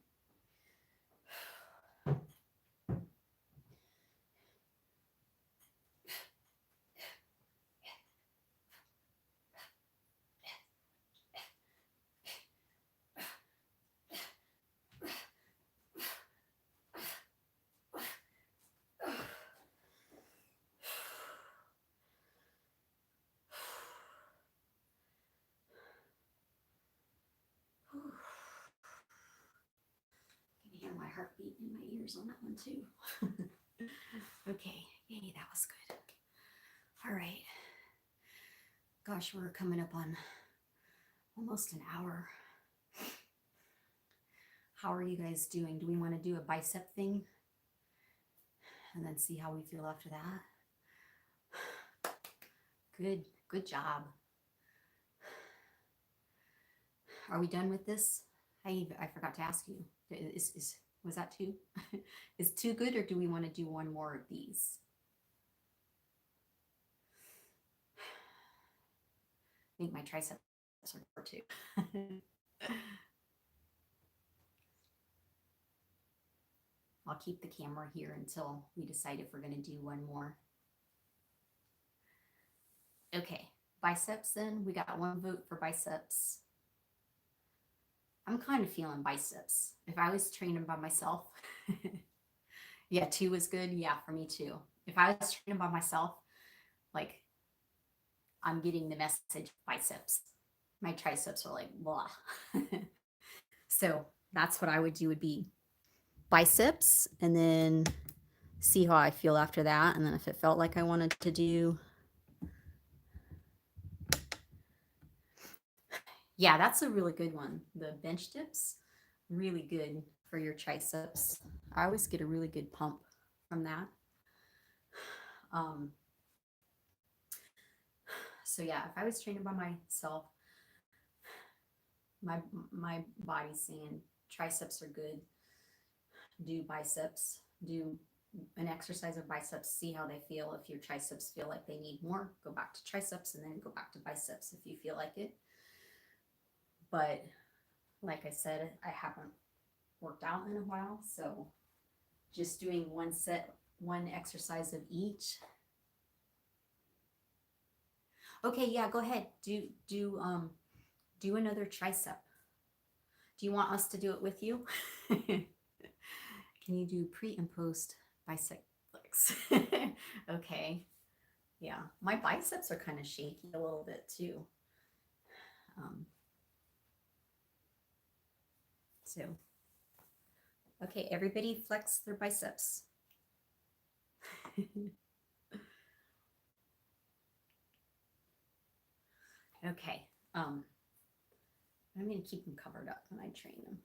heartbeat in my ears on that one too. Okay, yay, that was good. All right. Gosh, we're coming up on almost an hour. How are you guys doing? Do we want to do a bicep thing? And then see how we feel after that? Good job. Are we done with this? I forgot to ask you. Was that two? Is two good, or do we want to do one more of these? I think my triceps are too. I'll keep the camera here until we decide if we're going to do one more. Okay, biceps then. We got one vote for biceps. I'm kind of feeling biceps. If I was training by myself, yeah, two was good. Yeah, for me too. If I was training by myself, like, I'm getting the message biceps. My triceps are like, blah. So that's what I would do, would be biceps, and then see how I feel after that. And then if it felt like I wanted to do, yeah, that's a really good one. The bench dips, really good for your triceps. I always get a really good pump from that. So yeah, if I was training by myself, my body's saying triceps are good. Do biceps. Do an exercise of biceps. See how they feel. If your triceps feel like they need more, go back to triceps, and then go back to biceps if you feel like it. But like I said, I haven't worked out in a while, so just doing one set, one exercise of each. Okay, yeah, go ahead. Do another tricep. Do you want us to do it with you? Can you do pre and post bicep flex? Okay. Yeah, my biceps are kind of shaky a little bit too. So, okay, everybody flex their biceps. Okay. I'm going to keep them covered up when I train them.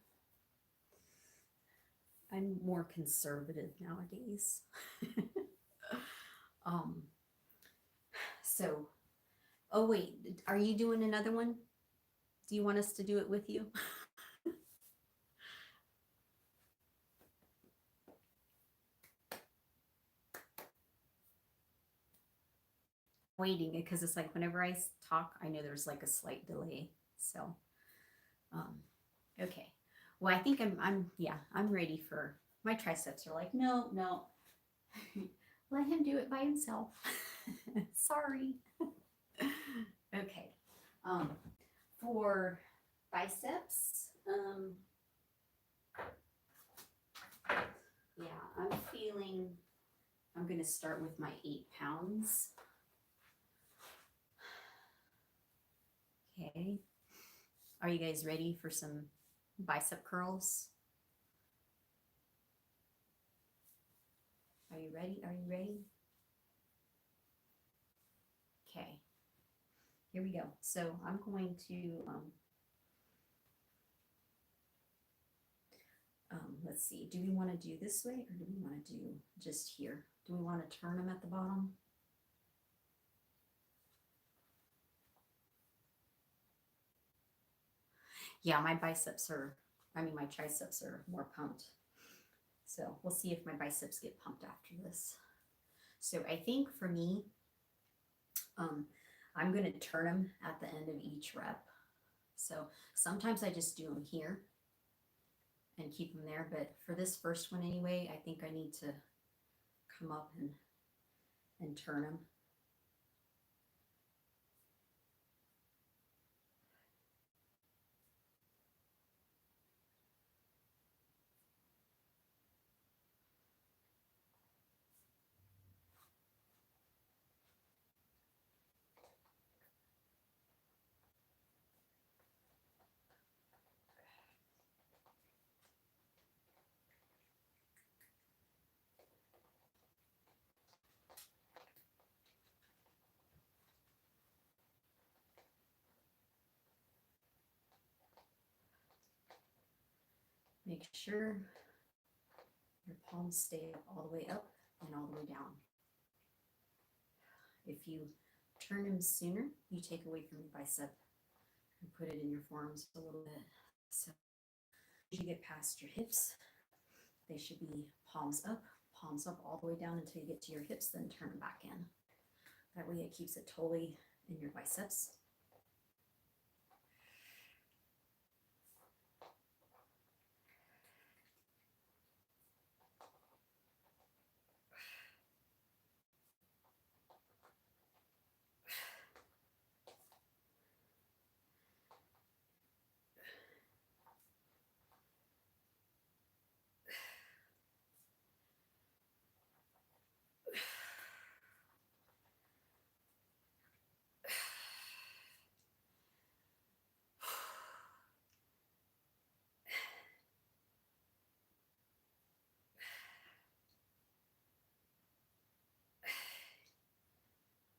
I'm more conservative nowadays. So, oh wait, are you doing another one? Do you want us to do it with you? Waiting, because it's like whenever I talk, I know there's like a slight delay. So, okay. Well, I think I'm ready for, my triceps are like, no, let him do it by himself. Sorry. Okay. For biceps, yeah, I'm going to start with my 8 pounds. Okay. Are you guys ready for some bicep curls? Are you ready? Are you ready? Okay. Here we go. So I'm going to, let's see, do we want to do this way, or do we want to do just here? Do we want to turn them at the bottom? Yeah, my triceps are more pumped. So we'll see if my biceps get pumped after this. So I think for me, I'm going to turn them at the end of each rep. So sometimes I just do them here and keep them there. But for this first one anyway, I think I need to come up and turn them.
Make sure your palms stay all the way up and all the way down. If you turn them sooner, you take away from your bicep and put it in your forearms a little bit. So as you get past your hips, they should be palms up all the way down until you get to your hips, then turn them back in. That way it keeps it totally in your biceps.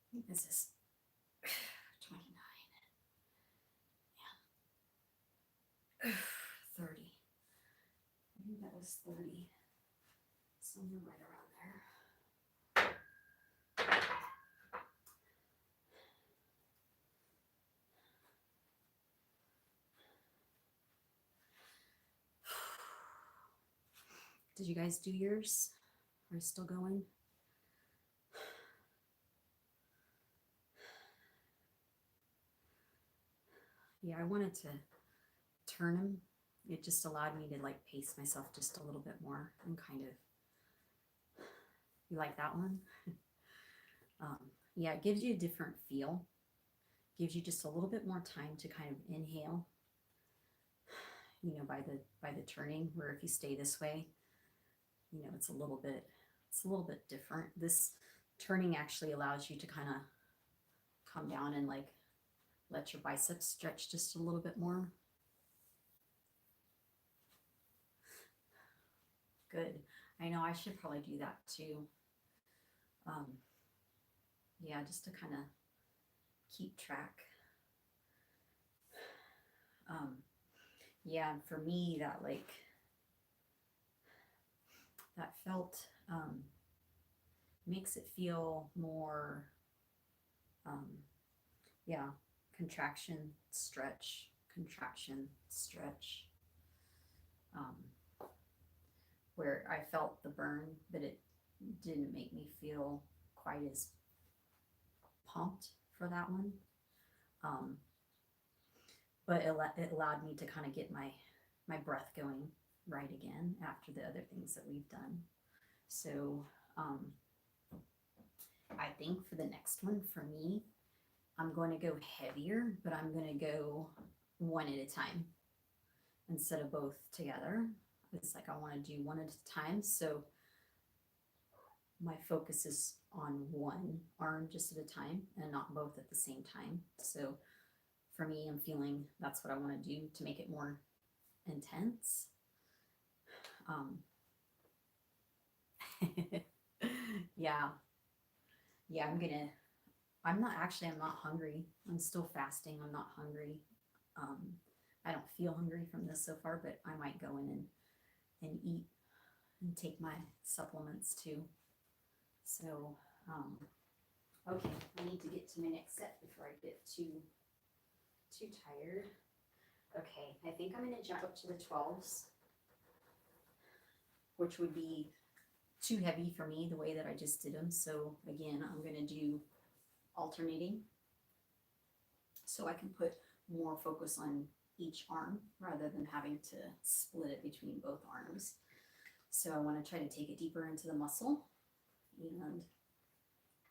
I think this is 29 and 30. I think that was 30. Somewhere right around there. Did you guys do yours? Are you still going? Yeah, I wanted to turn them. It just allowed me to like pace myself just a little bit more and kind of. You like that one? Yeah, it gives you a different feel. Gives you just a little bit more time to kind of inhale. You know, by the turning, where if you stay this way, you know, it's a little bit different. This turning actually allows you to kind of come down and like let your biceps stretch just a little bit more. Good. I know I should probably do that too. Yeah, just to kind of keep track. Yeah, for me that felt makes it feel more yeah, contraction, stretch, where I felt the burn, but it didn't make me feel quite as pumped for that one. But it allowed me to kind of get my breath going right again after the other things that we've done. So I think for the next one, for me, I'm going to go heavier, but I'm going to go one at a time instead of both together. It's like I want to do one at a time. So my focus is on one arm just at a time and not both at the same time. So for me, I'm feeling that's what I want to do to make it more intense. Yeah. Yeah, I'm not hungry. I'm still fasting. I'm not hungry. I don't feel hungry from this so far, but I might go in and eat and take my supplements too. So, okay, I need to get to my next set before I get too tired. Okay, I think I'm gonna jump up to the 12s, which would be too heavy for me the way that I just did them. So again, I'm gonna do alternating so I can put more focus on each arm rather than having to split it between both arms. So I want to try to take it deeper into the muscle, and I'm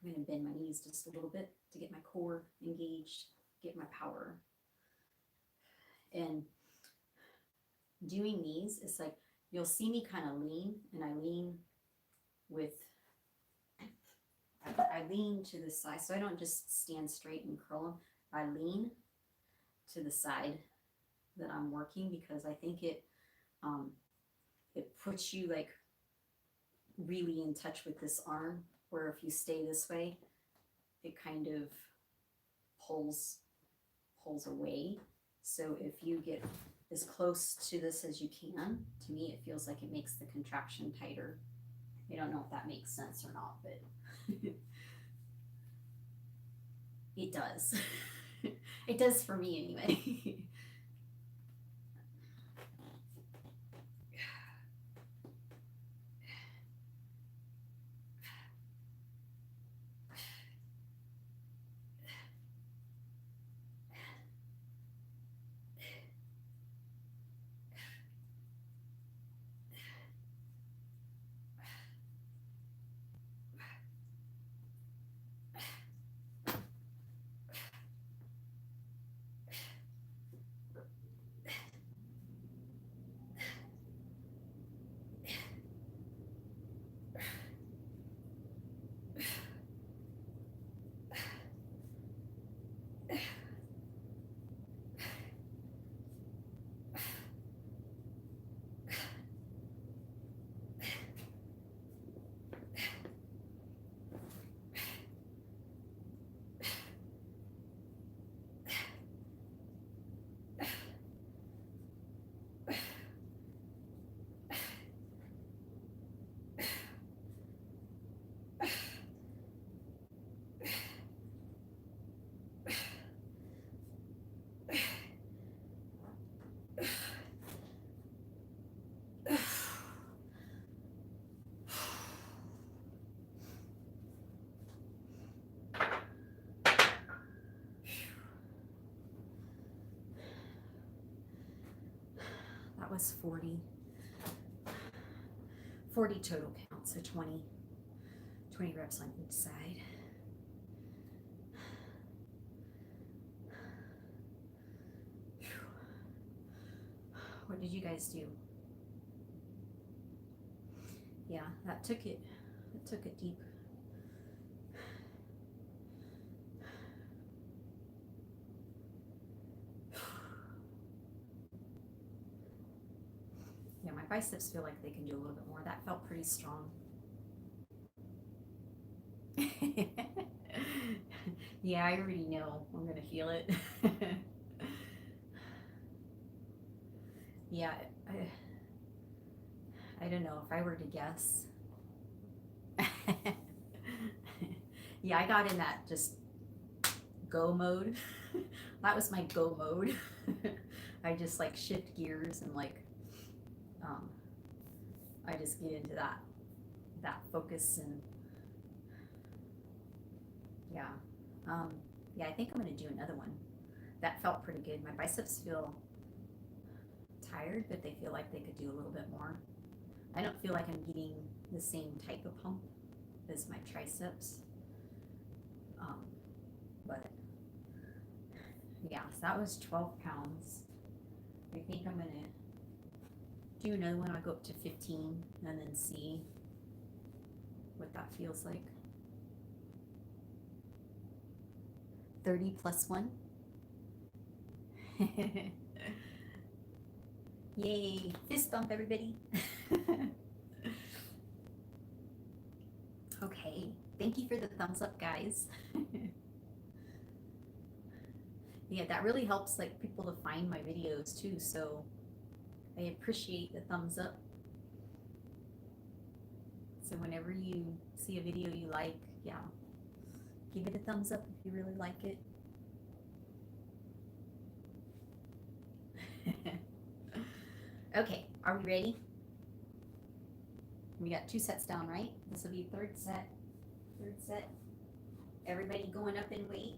going to bend my knees just a little bit to get my core engaged, get my power. And doing these, it's like you'll see me kind of lean, and I lean to the side, so I don't just stand straight and curl them. I lean to the side that I'm working because I think it puts you like really in touch with this arm, where if you stay this way, it kind of pulls away. So if you get as close to this as you can. To me, it feels like it makes the contraction tighter. I don't know if that makes sense or not, but it does. It does for me anyway. That was 40 total count, so 20 reps on each side. What did you guys do? Yeah, that took it deep. Yeah, my biceps feel like they can do a little bit more. That felt pretty strong. Yeah, I already know I'm gonna feel it. Yeah, I don't know if I were to guess. Yeah, I got in that just go mode. That was my go mode. I just like shift gears and like I just get into that focus and yeah. Yeah, I think I'm gonna do another one. That felt pretty good. My biceps feel tired, but they feel like they could do a little bit more. I don't feel like I'm getting the same type of pump as my triceps. But yeah, so that was 12 pounds. I think I'm gonna do another one. I'll go up to 15 and then see what that feels like. 30 plus 1. Yay, fist bump everybody. Okay, thank you for the thumbs up, guys. Yeah, that really helps like people to find my videos too, so I appreciate the thumbs up. So whenever you see a video you like, yeah, give it a thumbs up if you really like it. Okay, are we ready? We got 2 sets down, right? This will be third set. Everybody going up in weight.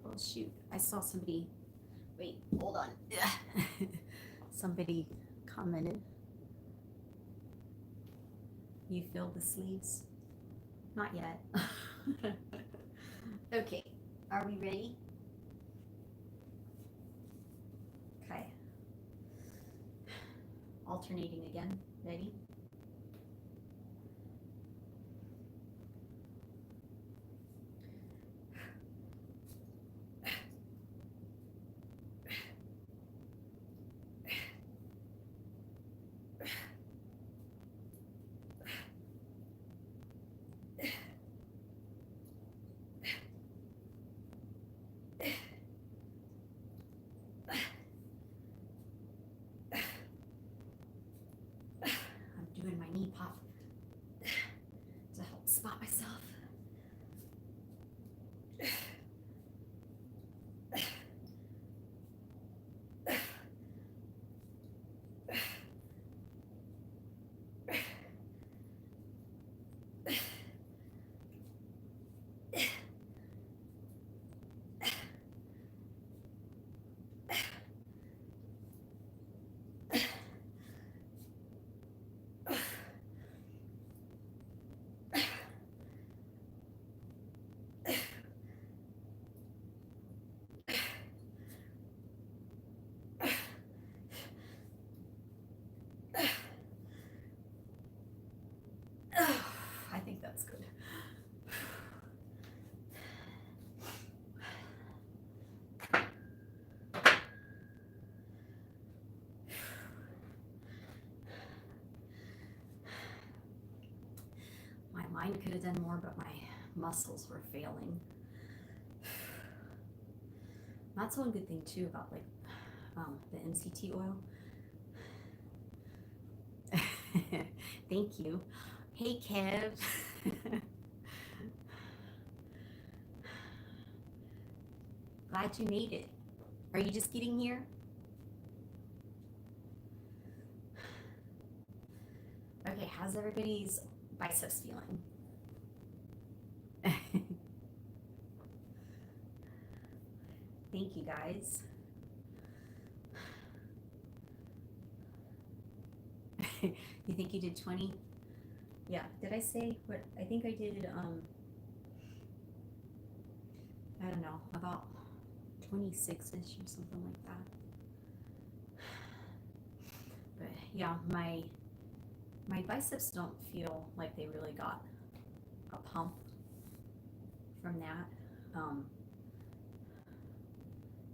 Oh shoot, I saw somebody, wait, hold on. Somebody commented, you feel the sleeves? Not yet. Okay, are we ready? Okay. Alternating again, ready? kind of could have done more, but my muscles were failing. That's one good thing too about like the MCT oil. Thank you. Hey, Kev. Glad you made it. Are you just getting here? Okay, how's everybody's biceps feeling? Thank you, guys. You think you did 20? Yeah, did I say what? I think I did, I don't know, about 26-ish or something like that. But yeah, my biceps don't feel like they really got a pump from that.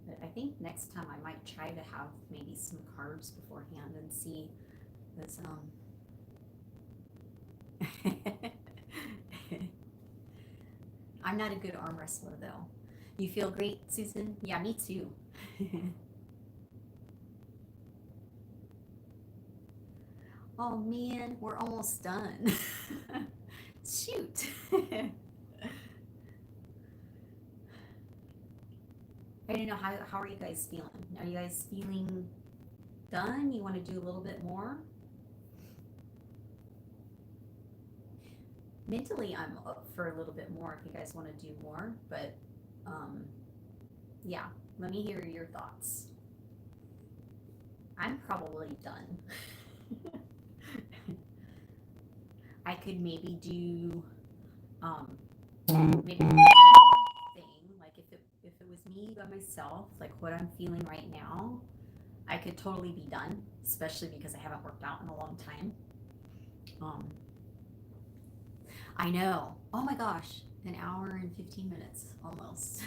But I think next time I might try to have maybe some carbs beforehand and see this. I'm not a good arm wrestler though. You feel great, Susan? Yeah, me too. Oh man, we're almost done. Shoot. I don't know, how are you guys feeling? Are you guys feeling done? You want to do a little bit more? Mentally, I'm up for a little bit more if you guys want to do more, but yeah, let me hear your thoughts. I'm probably done. I could maybe do maybe one more thing, like if it was me by myself, like what I'm feeling right now, I could totally be done, especially because I haven't worked out in a long time. I know. Oh my gosh, an hour and 15 minutes almost.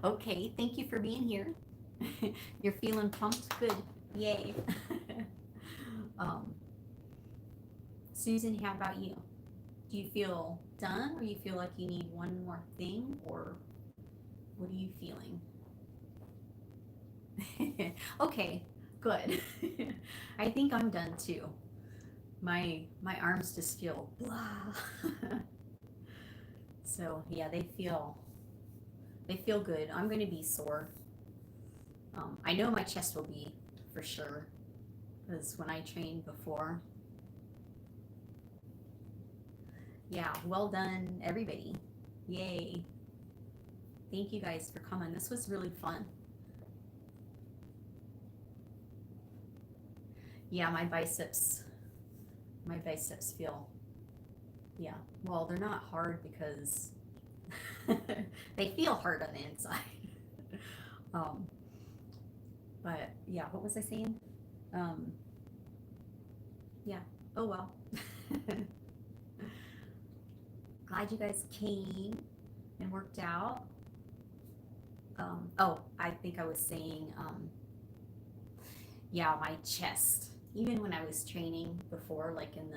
Okay, thank you for being here. You're feeling pumped? Good. Yay. Susan, how about you? Do you feel done, or you feel like you need one more thing, or what are you feeling? Okay, good. I think I'm done too. My arms just feel blah. So yeah, they feel good. I'm going to be sore. I know my chest will be for sure, because when I trained before. Yeah, well done, everybody. Yay. Thank you guys for coming. This was really fun. Yeah, my biceps feel, yeah, well, they're not hard because they feel hard on the inside. But yeah, what was I saying? Yeah, oh well. Glad you guys came and worked out. Oh, I think I was saying, yeah, my chest, even when I was training before, like in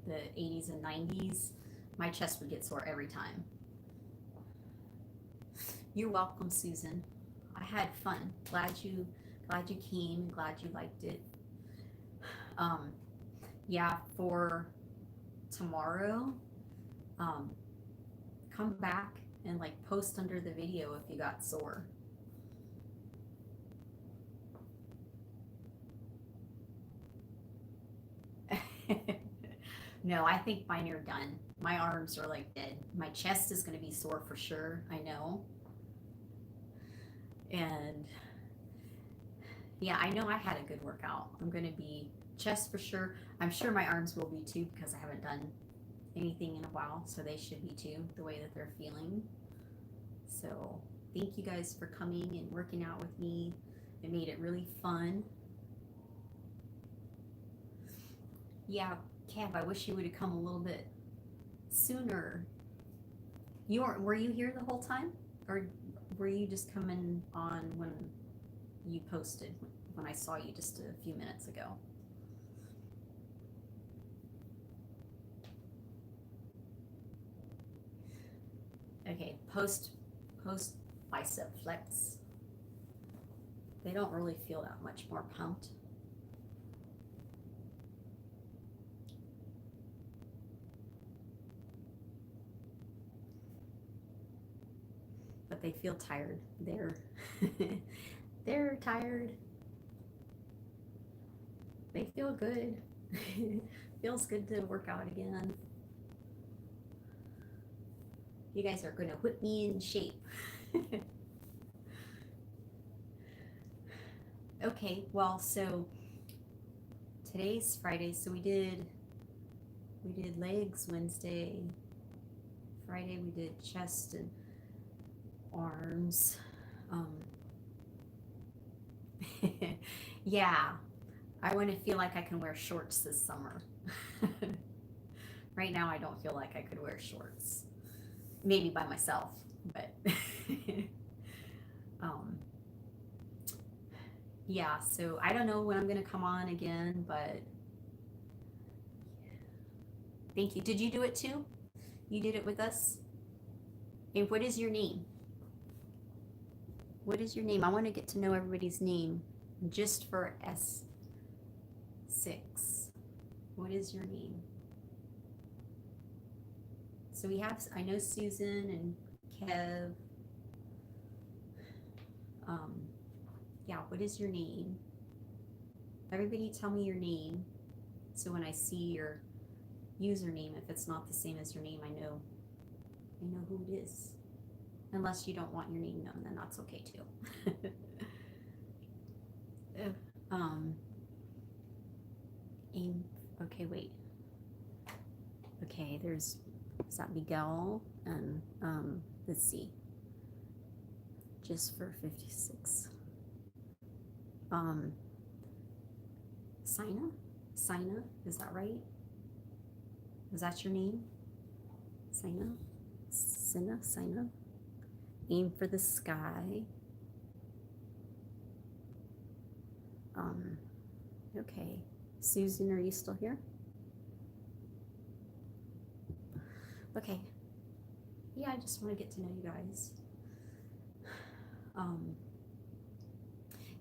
the 80s and 90s, my chest would get sore every time. You're welcome, Susan. I had fun. Glad you came and glad you liked it. Yeah, for tomorrow, come back and like post under the video if you got sore. No, I think mine are done. My arms are like dead. My chest is going to be sore for sure. I know. And yeah, I know I had a good workout. I'm going to be chest for sure. I'm sure my arms will be too, because I haven't done anything in a while, so they should be too, the way that they're feeling. So thank you guys for coming and working out with me. It made it really fun. Yeah, Cav, I wish you would have come a little bit sooner. Were you here the whole time, or were you just coming on when you posted when I saw you just a few minutes ago. Okay, post bicep flex. They don't really feel that much more pumped. But they feel tired. They're tired. They feel good. Feels good to work out again. You guys are going to whip me in shape. Okay, well, so today's Friday, so we did legs Wednesday. Friday we did chest and arms. Yeah, I want to feel like I can wear shorts this summer. Right now I don't feel like I could wear shorts. Maybe by myself, but yeah, so I don't know when I'm gonna come on again, but thank you. Did you do it too? You did it with us? And what is your name? What is your name? I want to get to know everybody's name just for S6. What is your name? So we have, I know Susan and Kev. Yeah, what is your name? Everybody tell me your name. So when I see your username, if it's not the same as your name, I know who it is. Unless you don't want your name known, then that's okay too. Okay, wait. Okay, is that Miguel? And let's see. Just for 56. Sina, is that right? Is that your name? Sina. Aim for the sky. Okay. Susan, are you still here? Okay. Yeah, I just want to get to know you guys.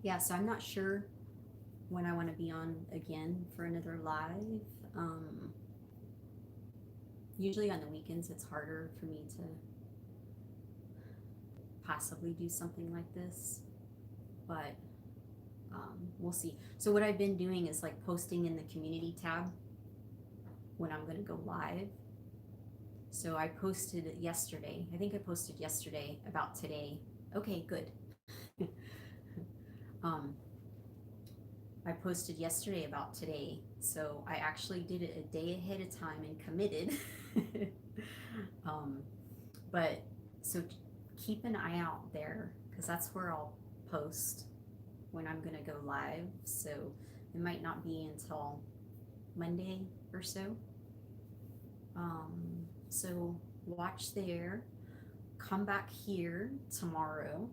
Yeah, so I'm not sure when I want to be on again for another live. Usually on the weekends it's harder for me to possibly do something like this, but we'll see. So what I've been doing is like posting in the community tab when I'm going to go live. So I posted yesterday. I think I posted yesterday about today. Okay, good. I posted yesterday about today. So I actually did it a day ahead of time and committed. But so keep an eye out there because that's where I'll post when I'm going to go live. So it might not be until Monday or so. So watch there. Come back here tomorrow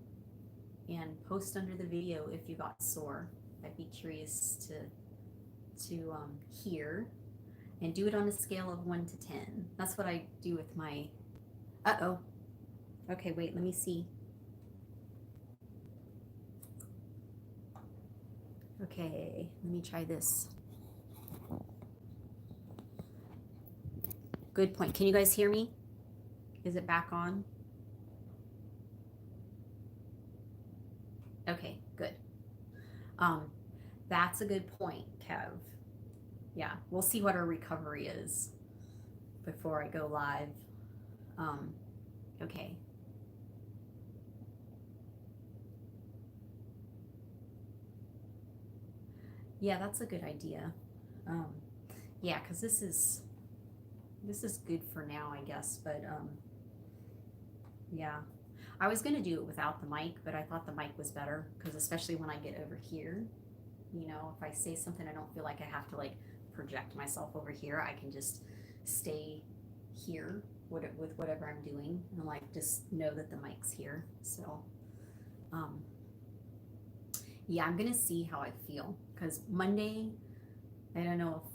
and post under the video if you got sore. I'd be curious to hear, and do it on a scale of 1 to 10. That's what I do with my. Uh-oh. Okay, wait, let me see. Okay, let me try this. Good point. Can you guys hear me? Is it back on? Okay, good. That's a good point, Kev. Yeah, we'll see what our recovery is before I go live. Okay. Yeah, that's a good idea. Yeah, because this is good for now, I guess, but yeah. I was going to do it without the mic, but I thought the mic was better because especially when I get over here, you know, if I say something, I don't feel like I have to like project myself over here. I can just stay here with whatever I'm doing and like just know that the mic's here. So Yeah, I'm gonna see how I feel because Monday, I don't know if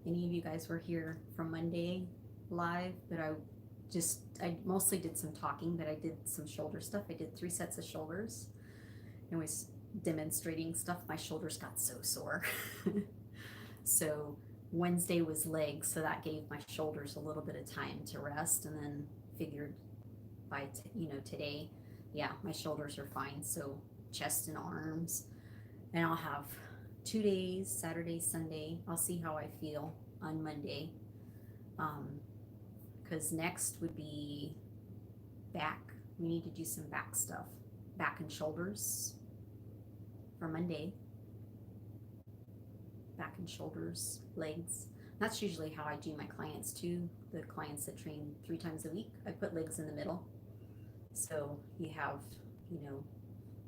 any of you guys were here from Monday live, but I mostly did some talking, but I did some shoulder stuff. I did 3 sets of shoulders and was demonstrating stuff. My shoulders got so sore. So Wednesday was legs, so that gave my shoulders a little bit of time to rest, and then figured by today, yeah, my shoulders are fine. So chest and arms, and I'll have 2 days, Saturday, Sunday. I'll see how I feel on Monday, because next would be back. We need to do some back stuff, back and shoulders for Monday. Back and shoulders, legs. That's usually how I do my clients too. The clients that train 3 times a week, I put legs in the middle. So you have,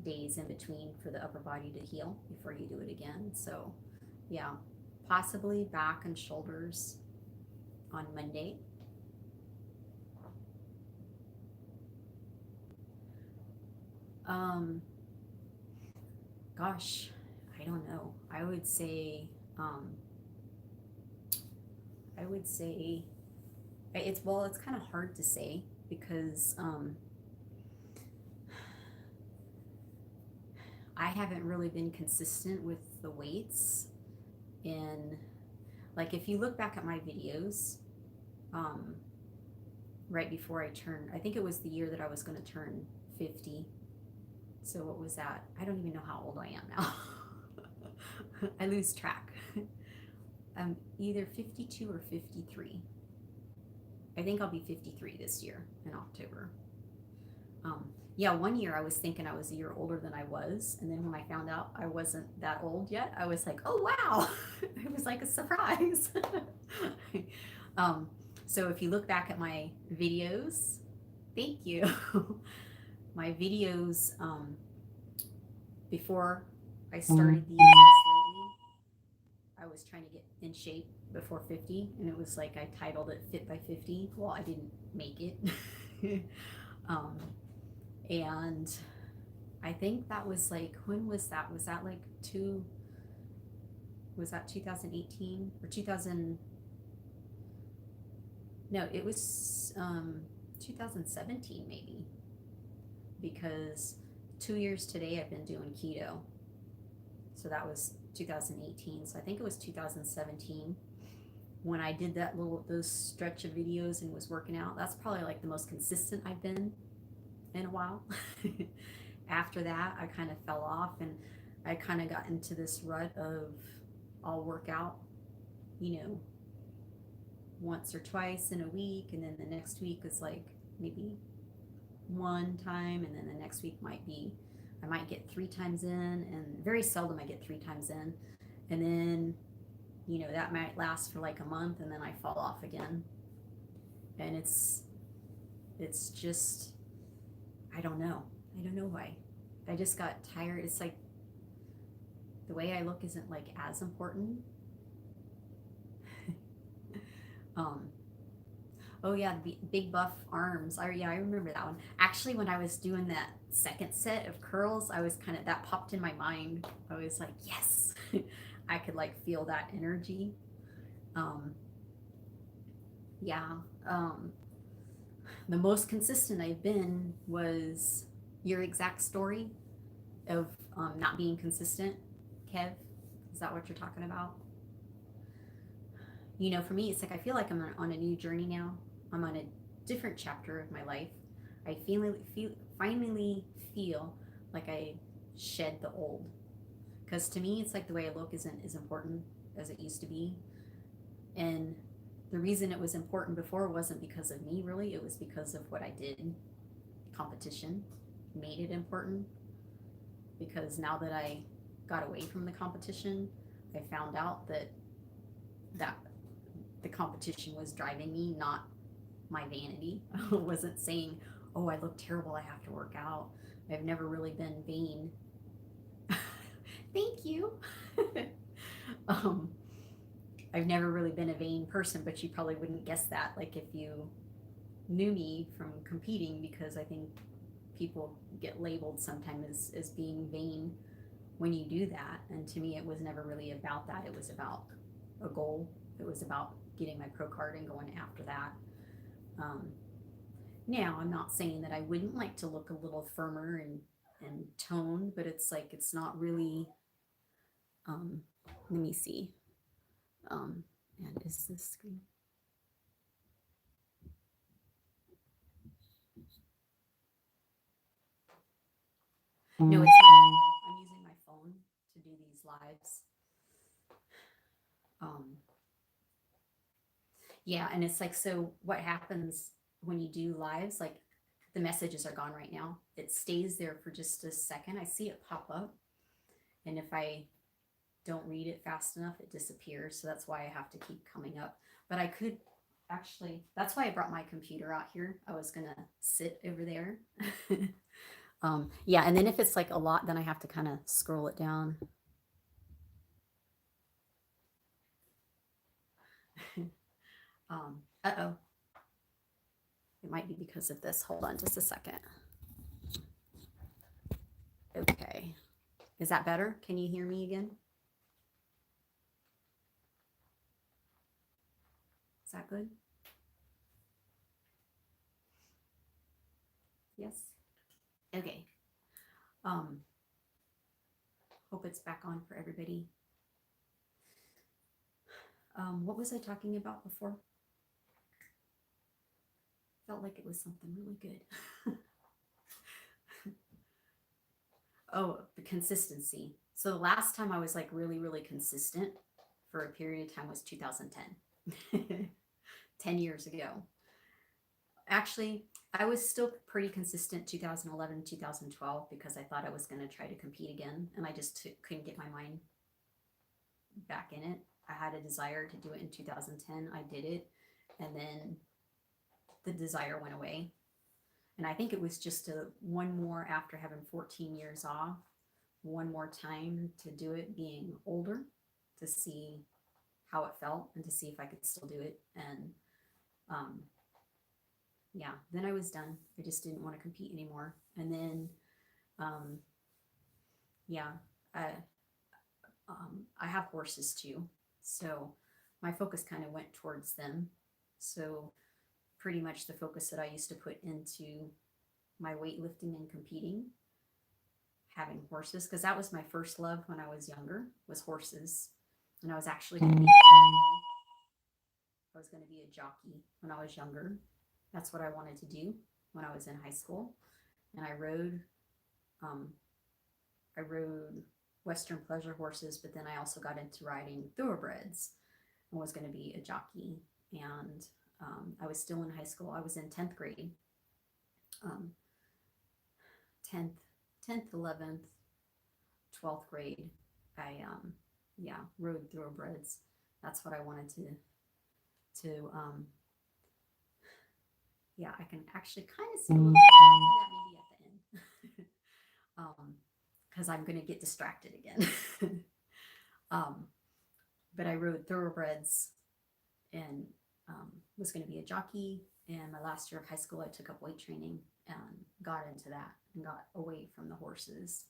days in between for the upper body to heal before you do it again. So yeah, possibly back and shoulders on Monday. Gosh, I don't know. I would say it's kind of hard to say because I haven't really been consistent with the weights. In like, if you look back at my videos, right before I turned, I think it was the year that I was going to turn 50. So what was that? I don't even know how old I am now. I lose track. I'm either 52 or 53. I think I'll be 53 this year in October. Yeah, one year I was thinking I was a year older than I was. And then when I found out I wasn't that old yet, I was like, oh, wow. It was like a surprise. So if you look back at my videos, thank you. My videos before I started these lately, I was trying to get in shape before 50, and it was like I titled it Fit by 50. Well, I didn't make it. And I think that was like, when was that? Was that like was that 2018 or 2000? No, it was 2017 maybe, because 2 years today I've been doing keto. So that was 2018. So I think it was 2017 when I did those stretch of videos and was working out. That's probably like the most consistent I've been in a while. After that, I kind of fell off, and I kind of got into this rut of I'll work out, once or twice in a week, and then the next week is like maybe one time, and then the next week I might get 3 times in, and very seldom I get 3 times in, and then that might last for like a month, and then I fall off again, and it's just, I don't know why. I just got tired. It's like the way I look isn't like as important. Oh yeah, the big buff arms. I remember that one. Actually, when I was doing that second set of curls, I was that popped in my mind. I was like, yes, I could like feel that energy. Yeah. The most consistent I've been was your exact story of not being consistent, Kev. Is that what you're talking about? For me, it's like I feel like I'm on a new journey now. I'm on a different chapter of my life. I finally feel like I shed the old. Because to me, it's like the way I look isn't as important as it used to be. And the reason it was important before wasn't because of me, really. It was because of what I did. Competition made it important. Because now that I got away from the competition, I found out that the competition was driving me, not my vanity. I wasn't saying, oh, I look terrible, I have to work out. I've never really been vain. Thank you. I've never really been a vain person, but you probably wouldn't guess that, like, if you knew me from competing, because I think people get labeled sometimes as being vain. when you do that, and to me, it was never really about that. It was about a goal. It was about getting my pro card and going after that. Um, Now, I'm not saying that I wouldn't like to look a little firmer and toned, but it's like it's not really. Um, Let me see. Um, and is this screen? No, it's my phone. I'm using my phone to do these lives. Um, yeah, and it's like, so what happens when you do lives? Like the messages are gone right now. It stays there for just a second. I see it pop up, and if I don't read it fast enough, it disappears. So that's why I have to keep coming up. But I could actually, that's why I brought my computer out here. I was gonna sit over there. Yeah, and then if it's like a lot, then I have to kind of scroll it down. Uh-oh. It might be because of this. Hold on just a second. Okay. Is that better? Can you hear me again? Is that good? Yes. Okay. Um, Hope it's back on for everybody. What was I talking about before? Felt like it was something really good. Oh, the consistency. So the last time I was like really, really consistent for a period of time was 2010. 10 years ago. Actually, I was still pretty consistent 2011, 2012 because I thought I was going to try to compete again, and I just couldn't get my mind back in it. I had a desire to do it in 2010. I did it, and then the desire went away. And I think it was just one more after having 14 years off, one more time to do it being older to see how it felt and to see if I could still do it. And um, yeah, then I was done. I just didn't want to compete anymore. And then, um, yeah, I, I have horses too. So my focus kind of went towards them. So pretty much the focus that I used to put into my weightlifting and competing, having horses, because that was my first love when I was younger, was horses. And I was actually going to be I was going to be a jockey when I was younger. That's what I wanted to do when I was in high school. And um, I rode Western pleasure horses, but then I also got into riding thoroughbreds and was going to be a jockey. And I was still in high school. I was in 10th grade, um, 10th, 10th, 11th, 12th grade. I, yeah, rode thoroughbreds. That's what I wanted to yeah, I can actually kind of see a little bit. I'll do that maybe at the end. Because I'm going to get distracted again. um, but I rode thoroughbreds and was going to be a jockey. And my last year of high school, I took up weight training and got into that and got away from the horses.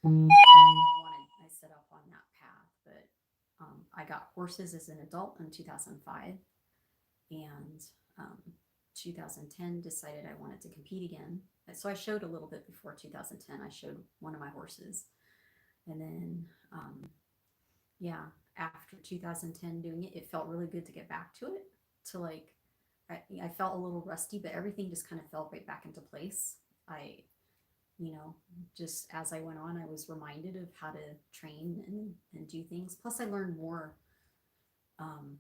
I set up on that path, but I got horses as an adult in 2005, and 2010 decided I wanted to compete again. So I showed a little bit before 2010. I showed one of my horses, and then yeah, after 2010 doing it, it felt really good to get back to it. To like, I felt a little rusty, but everything just kind of fell right back into place. I, just as I went on, I was reminded of how to train and do things. Plus, I learned um,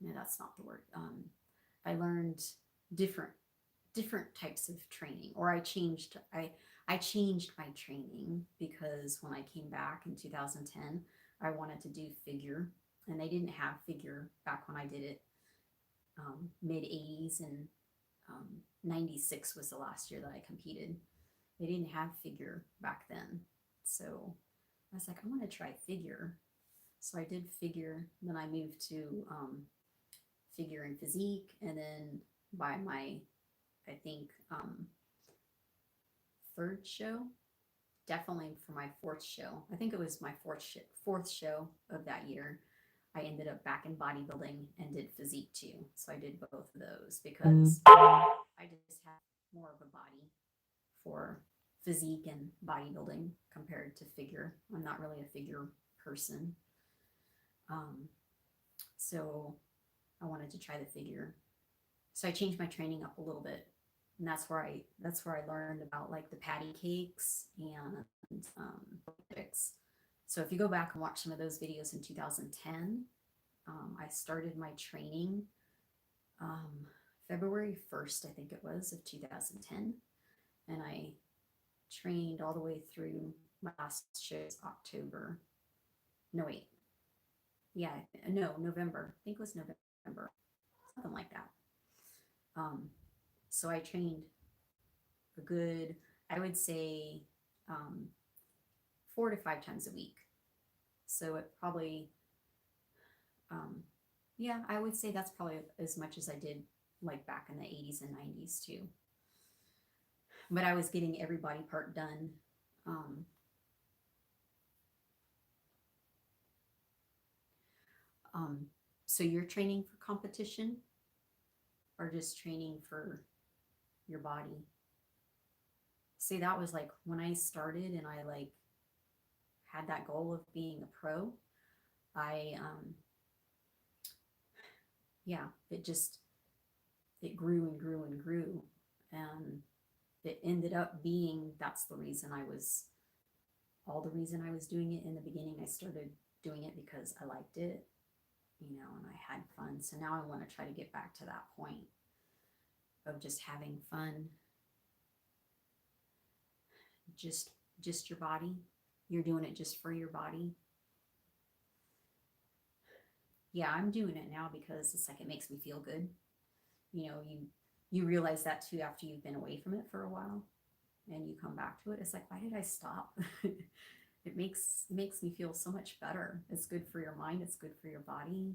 no, that's not the word. I learned different types of training, or I changed my training because when I came back in 2010, I wanted to do figure, and they didn't have figure back when I did it. Mid 80s and 96 was the last year that I competed. They didn't have figure back then, so I was like, I want to try figure. So I did figure. Then I moved to figure and physique, and then by my, I think, third show, definitely for my fourth show. I think it was my fourth show of that year. I ended up back in bodybuilding and did physique too. So I did both of those because I just have more of a body for physique and bodybuilding compared to figure. I'm not really a figure person. Um, so I wanted to try the figure. So I changed my training up a little bit. And that's where I learned about like the patty cakes and physics. So if you go back and watch some of those videos in 2010, I started my training um, February 1st, I think it was, of 2010. And I trained all the way through my last show's October. No, wait. Yeah, no, November. I think it was November, something like that. Um, so I trained a good, I would say, um, 4 to 5 times a week. So it probably, um, yeah, I would say that's probably as much as I did like back in the 80s and 90s too. But I was getting every body part done. Um, um, so you're training for competition or just training for your body? See, that was like when I started and I like had that goal of being a pro. I yeah, it grew and grew and grew, and it ended up being that's the reason I was all the reason I was doing it in the beginning. I started doing it because I liked it, and I had fun. So now I want to try to get back to that point of just having fun, just just your body. You're doing it just for your body. Yeah, I'm doing it now because it's like it makes me feel good. You realize that too after you've been away from it for a while and you come back to it. It's like, why did I stop? It makes me feel so much better. It's good for your mind, it's good for your body.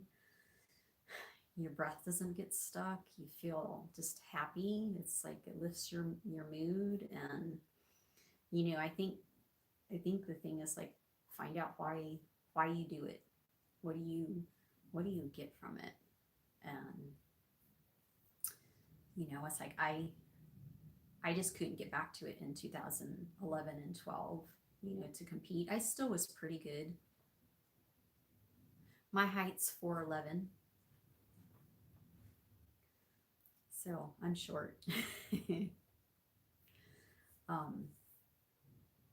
Your breath doesn't get stuck. You feel just happy. It's like it lifts your mood. And I think the thing is like find out why you do it. What do you get from it? And it's like I just couldn't get back to it in 2011 and 12, to compete. I still was pretty good. My height's 4'11", so I'm short. um,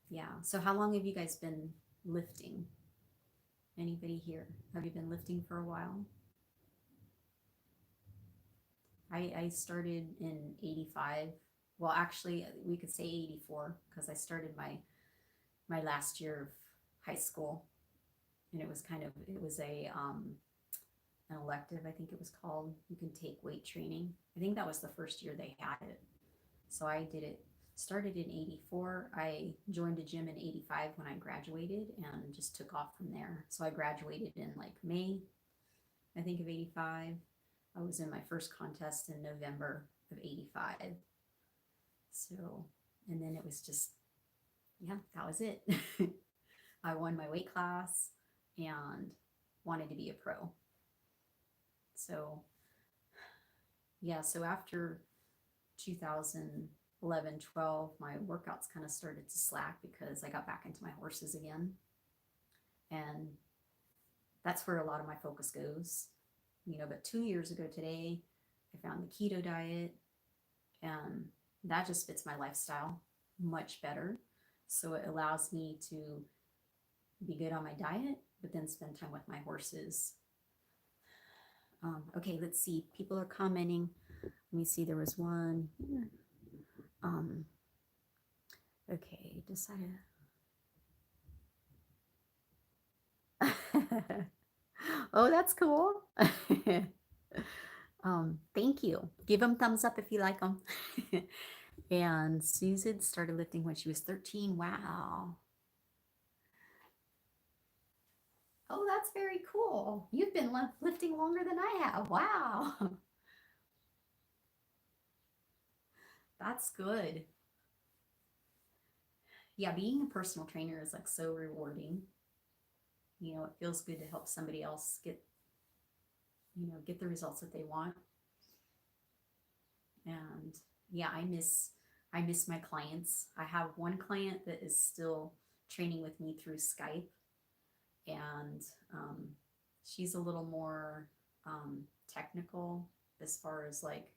yeah. So how long have you guys been lifting? Anybody here? Have you been lifting for a while? I started in 85. Well, actually, we could say 84 because I started my last year of high school, and it was an elective, I think it was called. You can take weight training. I think that was the first year they had it. So I did it, started in 84. I joined a gym in 85 when I graduated and just took off from there. So I graduated in like May, I think, of 85. I was in my first contest in November of 85. So, and then it was just, yeah, that was it. I won my weight class and wanted to be a pro. So, yeah, so after 2011, 12, my workouts kind of started to slack because I got back into my horses again. And that's where a lot of my focus goes. But 2 years ago today, I found the keto diet, and that just fits my lifestyle much better. So it allows me to be good on my diet, but then spend time with my horses. Okay, let's see. People are commenting. Let me see. There was one. Um, okay, decided. Oh, that's cool. Thank you. Give them thumbs up if you like them. And Susan started lifting when she was 13. Wow. Oh, that's very cool. You've been lifting longer than I have. Wow. That's good. yeah, being a personal trainer is like so rewarding. You know, it feels good to help somebody else get, you know, get the results that they want. And yeah, I miss my clients. I have one client that is still training with me through Skype, and she's a little more technical as far as like,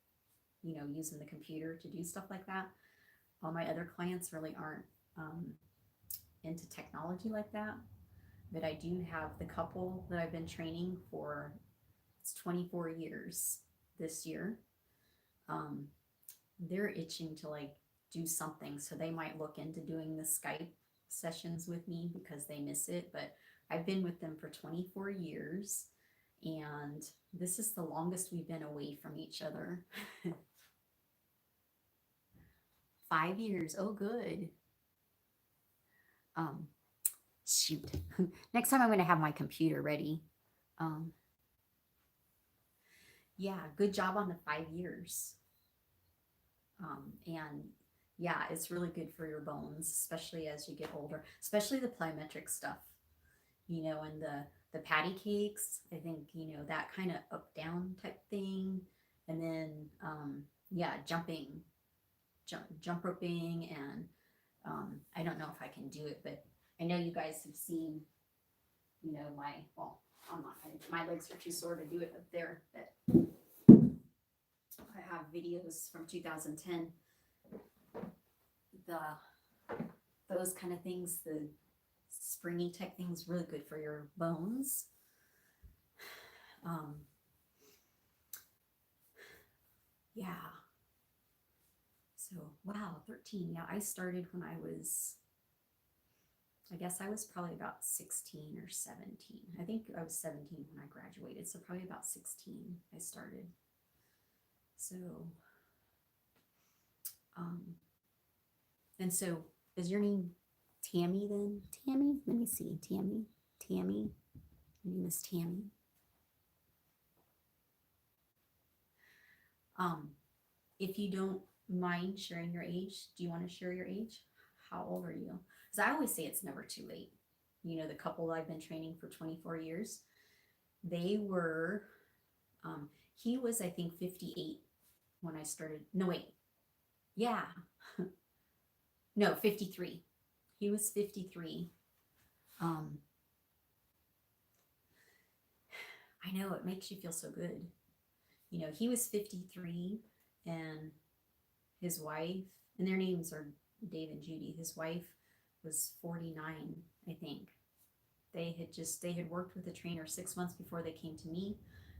you know, using the computer to do stuff like that. All my other clients really aren't um, into technology like that. But I do have the couple that I've been training for, it's 24 years this year. Um, they're itching to like do something, so they might look into doing the Skype sessions with me because they miss it. But I've been with them for 24 years, and this is the longest we've been away from each other. 5 years. Oh, good. Um, Shoot. Next time I'm going to have my computer ready. Um, yeah, good job on the 5 years. And yeah, it's really good for your bones, especially as you get older, especially the plyometric stuff, you know, and the patty cakes. I think, you know, that kind of up down type thing. And then, yeah, jump roping. And I don't know if I can do it, but I know you guys have seen, you know, well, I'm not, my legs are too sore to do it up there, but I have videos from 2010, the those kind of things, the springy type things, really good for your bones. Um, yeah. So wow, 13. Yeah, I started when I guess I was probably about 16 or 17. I think I was 17 when I graduated, so probably about 16 I started. So, um, and so is your name Tammy then? Tammy? Let me see. Tammy? Tammy? Your name is Tammy. Um, if you don't mind sharing your age, do you want to share your age? How old are you? Because I always say it's never too late. You know, the couple I've been training for 24 years, they were, he was, I think, 58 when I started. No, wait. Yeah. No, 53. He was 53. Um, I know it makes you feel so good. You know, he was 53, and his wife, and their names are Dave and Judy. His wife was 49, I think. They had worked with a trainer 6 months before they came to me.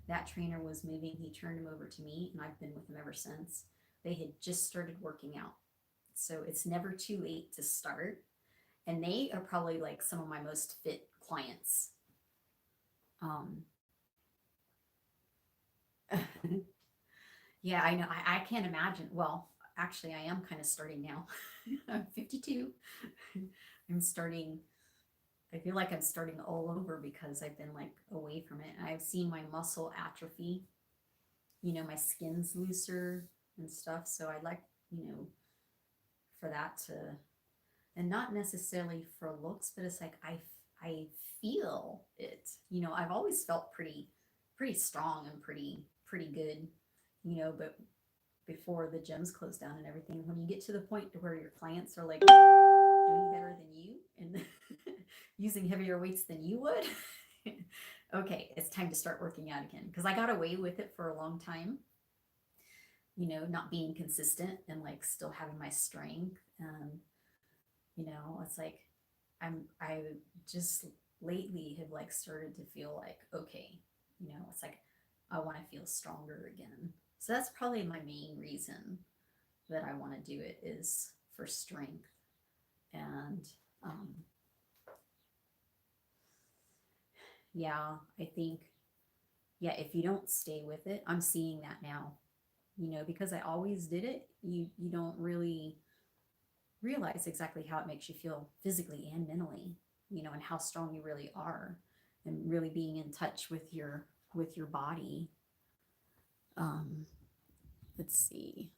That trainer was moving. He turned him over to me, and I've been with him ever since. They had just started working out. So it's never too late to start. And they are probably like some of my most fit clients. Um, yeah, I know. I can't imagine. Well, actually, I am kind of starting now. I'm 52. I'm starting. I feel like I'm starting all over because I've been like away from it. And I've seen my muscle atrophy. You know, my skin's looser and stuff. So I like, you know, for that to, and not necessarily for looks, but it's like I feel it. You know, I've always felt pretty strong and pretty good. You know, but before the gyms closed down and everything, when you get to the point to where your clients are like doing better than you and using heavier weights than you would, okay, it's time to start working out again. Because I got away with it for a long time, you know, not being consistent and like still having my strength. And, you know, it's like I just lately have like started to feel like, okay, you know, it's like I want to feel stronger again. So that's probably my main reason that I want to do it, is for strength. And um, yeah, I think, yeah, if you don't stay with it, I'm seeing that now, you know, because I always did it, you don't really realize exactly how it makes you feel physically and mentally, you know, and how strong you really are, and really being in touch with your body. Um, let's see.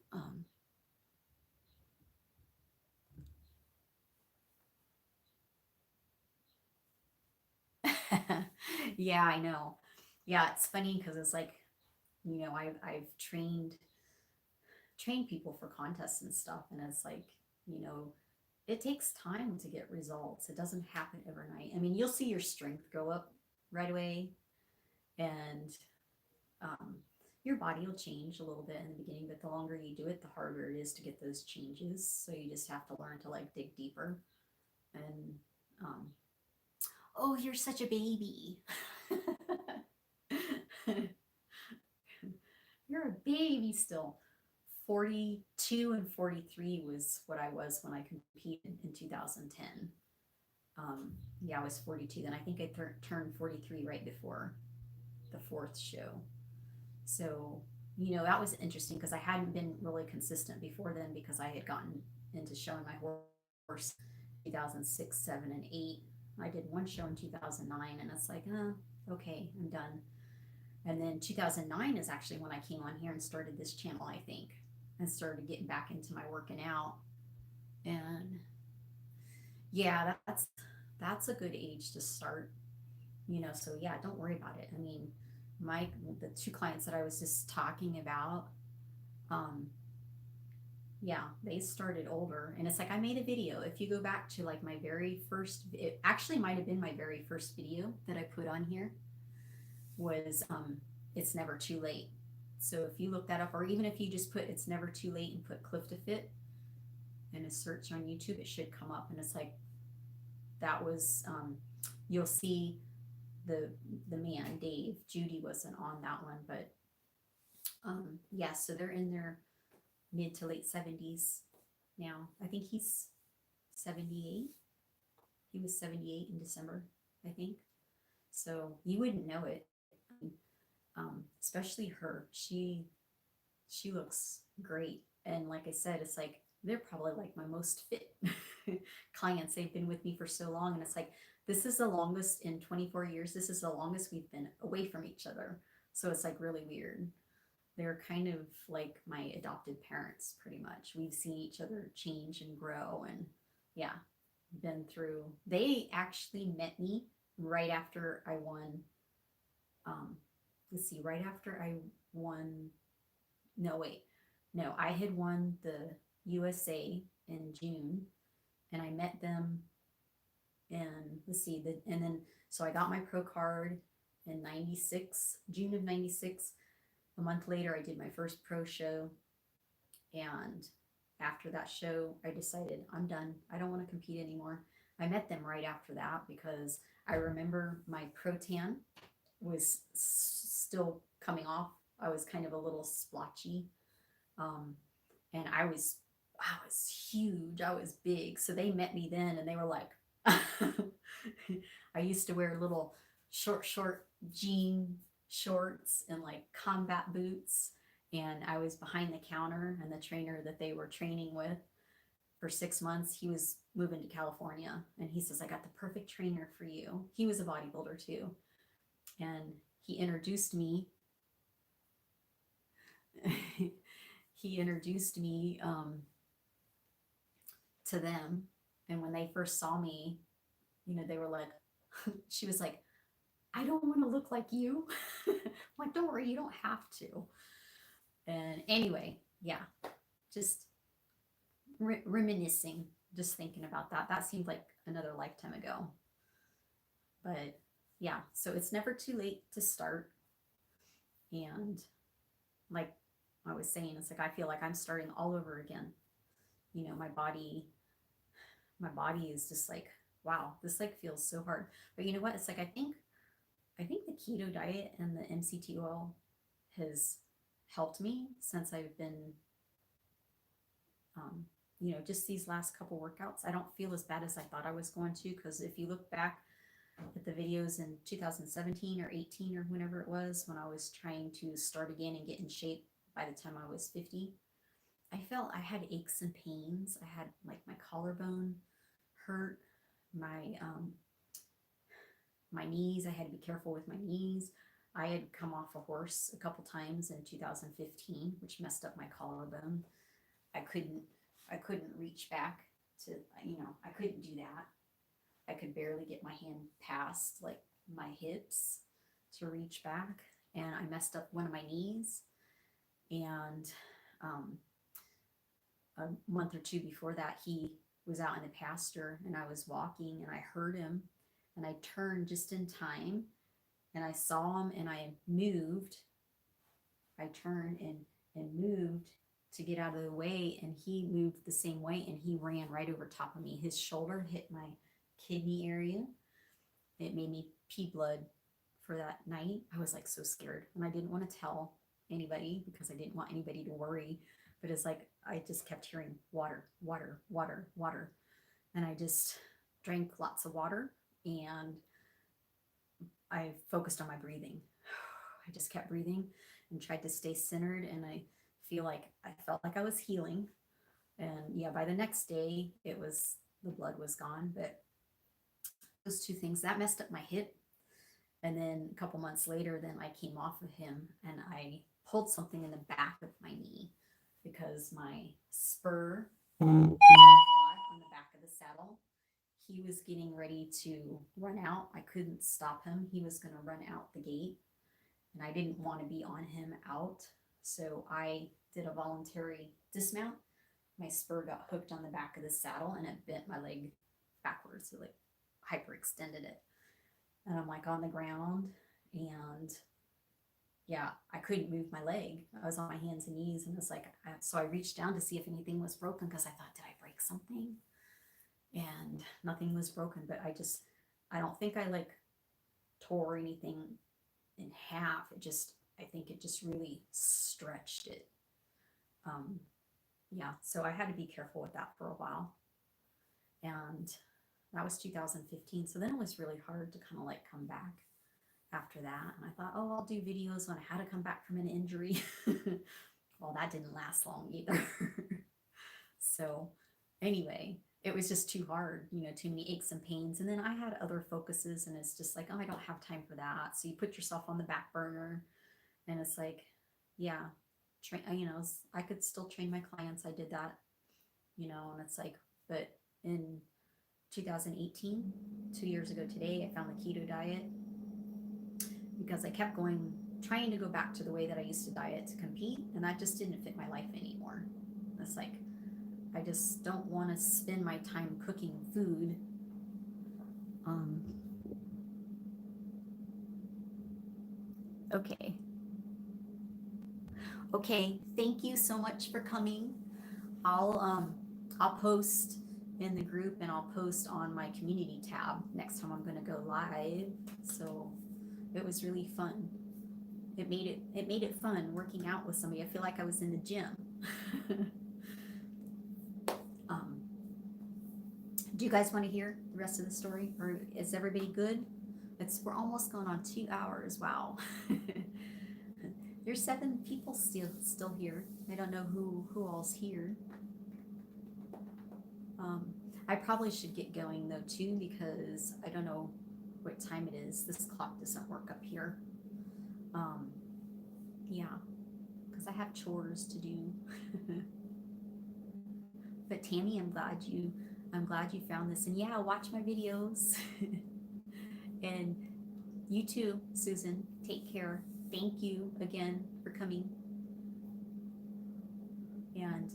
Yeah, I know. Yeah, it's funny because it's like, I've trained people for contests and stuff, and it's like, you know, it takes time to get results. It doesn't happen overnight. I mean, you'll see your strength go up right away, and um, your body will change a little bit in the beginning, but the longer you do it, the harder it is to get those changes. So you just have to learn to like dig deeper. And um, oh, you're such a baby. You're a baby still. 42 and 43 was what I was when I competed in 2010. Yeah, I was 42 then. I think I turned 43 right before the fourth show. So, that was interesting because I hadn't been really consistent before then because I had gotten into showing my horse 2006, 7, and 8. I did one show in 2009, and it's like, okay, I'm done. And then 2009 is actually when I came on here and started this channel, I think, and started getting back into my working out. And yeah, that's a good age to start, so yeah, don't worry about it. I mean, my the two clients that I was just talking about, um, yeah, they started older. And it's like I made a video. If you go back to like my very first, it actually might have been my very first video that I put on here was it's never too late. So if you look that up, or even if you just put it's never too late and put Clifta Fit in a search on YouTube, it should come up. And it's like that was you'll see the the man Dave. Judy wasn't on that one, but yeah, so they're in their mid to late 70s now. I think he's 78. He was 78 in December, I think. So you wouldn't know it. Especially her. She looks great. And like I said, it's like they're probably like my most fit clients. They've been with me for so long. And it's like, this is the longest in 24 years. This is the longest we've been away from each other. So it's like really weird. They're kind of like my adopted parents, pretty much. We've seen each other change and grow. And yeah, been through. They actually met me right after I won. Um, let's see, right after I won. No, wait. No, I had won the USA in June, and I met them in, let's see, and then, so I got my pro card in 96, June of 96. A month later, I did my first pro show. And after that show, I decided I'm done. I don't want to compete anymore. I met them right after that because I remember my pro tan was still coming off. I was kind of a little splotchy. Um, and I was huge. I was big. So they met me then and they were like, I used to wear little short jean shorts and like combat boots. And I was behind the counter, and the trainer that they were training with for 6 months, he was moving to California. And he says, I got the perfect trainer for you. He was a bodybuilder too. And he introduced me. He introduced me to them. And when they first saw me, they were like, she was like, I don't want to look like you. I'm like, don't worry, you don't have to. And anyway, yeah, just reminiscing, just thinking about that. That seemed like another lifetime ago. But yeah, so it's never too late to start. And like I was saying, it's like I feel like I'm starting all over again. My body is just like, wow, this like feels so hard. But you know what? It's like I think the keto diet and the MCT oil has helped me since I've been, just these last couple workouts. I don't feel as bad as I thought I was going to, because if you look back at the videos in 2017 or 18 or whenever it was, when I was trying to start again and get in shape by the time I was 50, I felt I had aches and pains. I had like my collarbone hurt, my knees. I had to be careful with my knees. I had come off a horse a couple times in 2015, which messed up my collarbone. I couldn't I couldn't reach back to, I couldn't do that. I could barely get my hand past like my hips. to reach back, and I messed up one of my knees. And a month or two before that, he was out in the pasture, and I was walking, and I heard him, and I turned just in time, and I saw him, and I moved. I turned and moved to get out of the way, and he moved the same way, and he ran right over top of me. His shoulder hit my kidney area. It made me pee blood for that night. I was like so scared, and I didn't want to tell anybody because I didn't want anybody to worry. But it's like I just kept hearing water, water, water, water. And I just drank lots of water, and I focused on my breathing. I just kept breathing and tried to stay centered, and I felt like I was healing. And yeah, by the next day the blood was gone. But those two things that messed up my hip. And then a couple months later, then I came off of him, and I pulled something in the back of my knee because my spur caught on the back of the saddle. He was getting ready to run out. I couldn't stop him. He was going to run out the gate, and I didn't want to be on him out. So I did a voluntary dismount. My spur got hooked on the back of the saddle, and it bent my leg backwards. So like hyperextended it. And I'm like on the ground, and yeah, I couldn't move my leg. I was on my hands and knees, and it's like, so I reached down to see if anything was broken because I thought, did I break something? And nothing was broken, but I don't think I like tore anything in half. I think it just really stretched it. Yeah, so I had to be careful with that for a while. And that was 2015. So then it was really hard to kind of like come back after that. And I thought, oh, I'll do videos on how to come back from an injury. Well, that didn't last long either. So anyway, it was just too hard, too many aches and pains. And then I had other focuses, and it's just like, oh, I don't have time for that. So you put yourself on the back burner, and it's like, yeah, I could still train my clients. I did that, and it's like, but in 2018, 2 years ago today, I found the keto diet because I kept trying to go back to the way that I used to diet to compete, and that just didn't fit my life anymore. It's like, I just don't want to spend my time cooking food. Okay. Okay. Thank you so much for coming. I'll post in the group, and I'll post on my community tab next time I'm going to go live. So it was really fun. It made it fun working out with somebody. I feel like I was in the gym. Do you guys want to hear the rest of the story, or is everybody good? We're almost going on 2 hours. Wow. There's 7 people still here. I don't know who all's here. I probably should get going though too, because I don't know what time it is. This clock doesn't work up here. Yeah, because I have chores to do. But Tammy, I'm glad you found this, and yeah, watch my videos. And you too, Susan. Take care. Thank you again for coming. And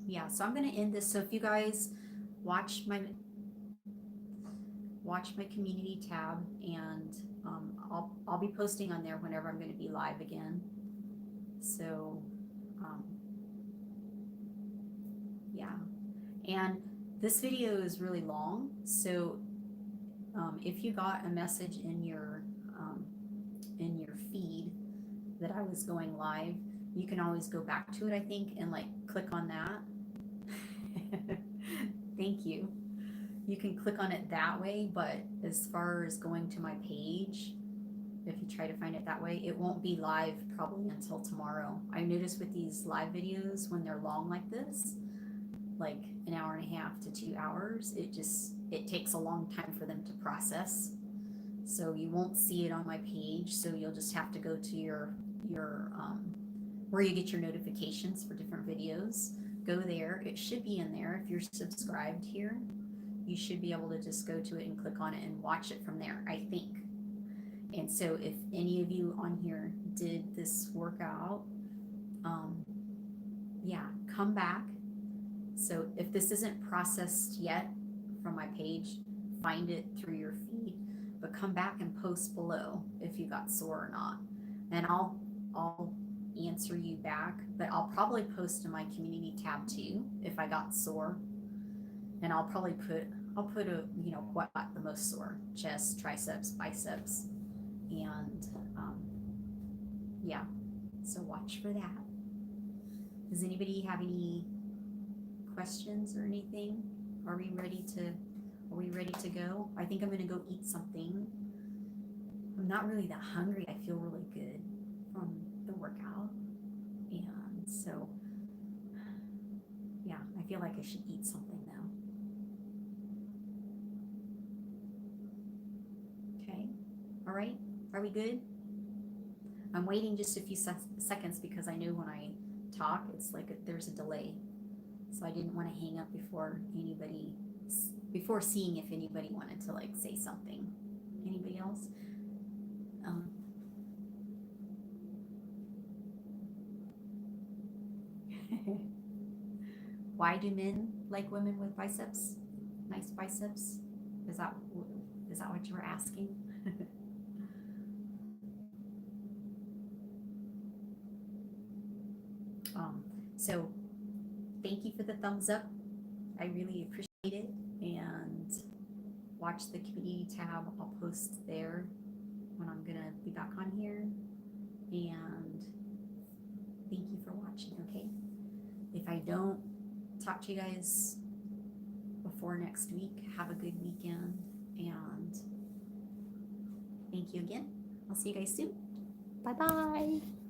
yeah, so I'm gonna end this. So if you guys watch my community tab, and I'll be posting on there whenever I'm going to be live again. So yeah, and this video is really long, so if you got a message in your feed that I was going live, you can always go back to it, I think, and like click on that. Thank you. You can click on it that way, but as far as going to my page, if you try to find it that way, it won't be live probably until tomorrow. I notice with these live videos, when they're long like this, like an hour and a half to 2 hours, it takes a long time for them to process. So you won't see it on my page. So you'll just have to go to your where you get your notifications for different videos. Go there. It should be in there. If you're subscribed here, you should be able to just go to it and click on it and watch it from there, I think. And so if any of you on here did this workout, yeah, come back. So if this isn't processed yet from my page, find it through your feed, but come back and post below if you got sore or not. And I'll answer you back, but I'll probably post in my community tab too if I got sore. And I'll put a, you know, what got the most sore: chest, triceps, biceps, and yeah. So watch for that. Does anybody have any questions or anything? Are we ready to go? I think I'm gonna go eat something. I'm not really that hungry. I feel really good from the workout. And so yeah, I feel like I should eat something now. Okay. All right. Are we good? I'm waiting just a few seconds because I know when I talk, it's like there's a delay. So I didn't want to hang up before seeing if anybody wanted to like say something. Anybody else? Um, why do men like women with biceps? Nice biceps? Is that what you were asking? So thank you for the thumbs up. I really appreciate it. And watch the community tab. I'll post there when I'm gonna be back on here. And thank you for watching, okay? If I don't talk to you guys before next week, have a good weekend, and thank you again. I'll see you guys soon. Bye-bye.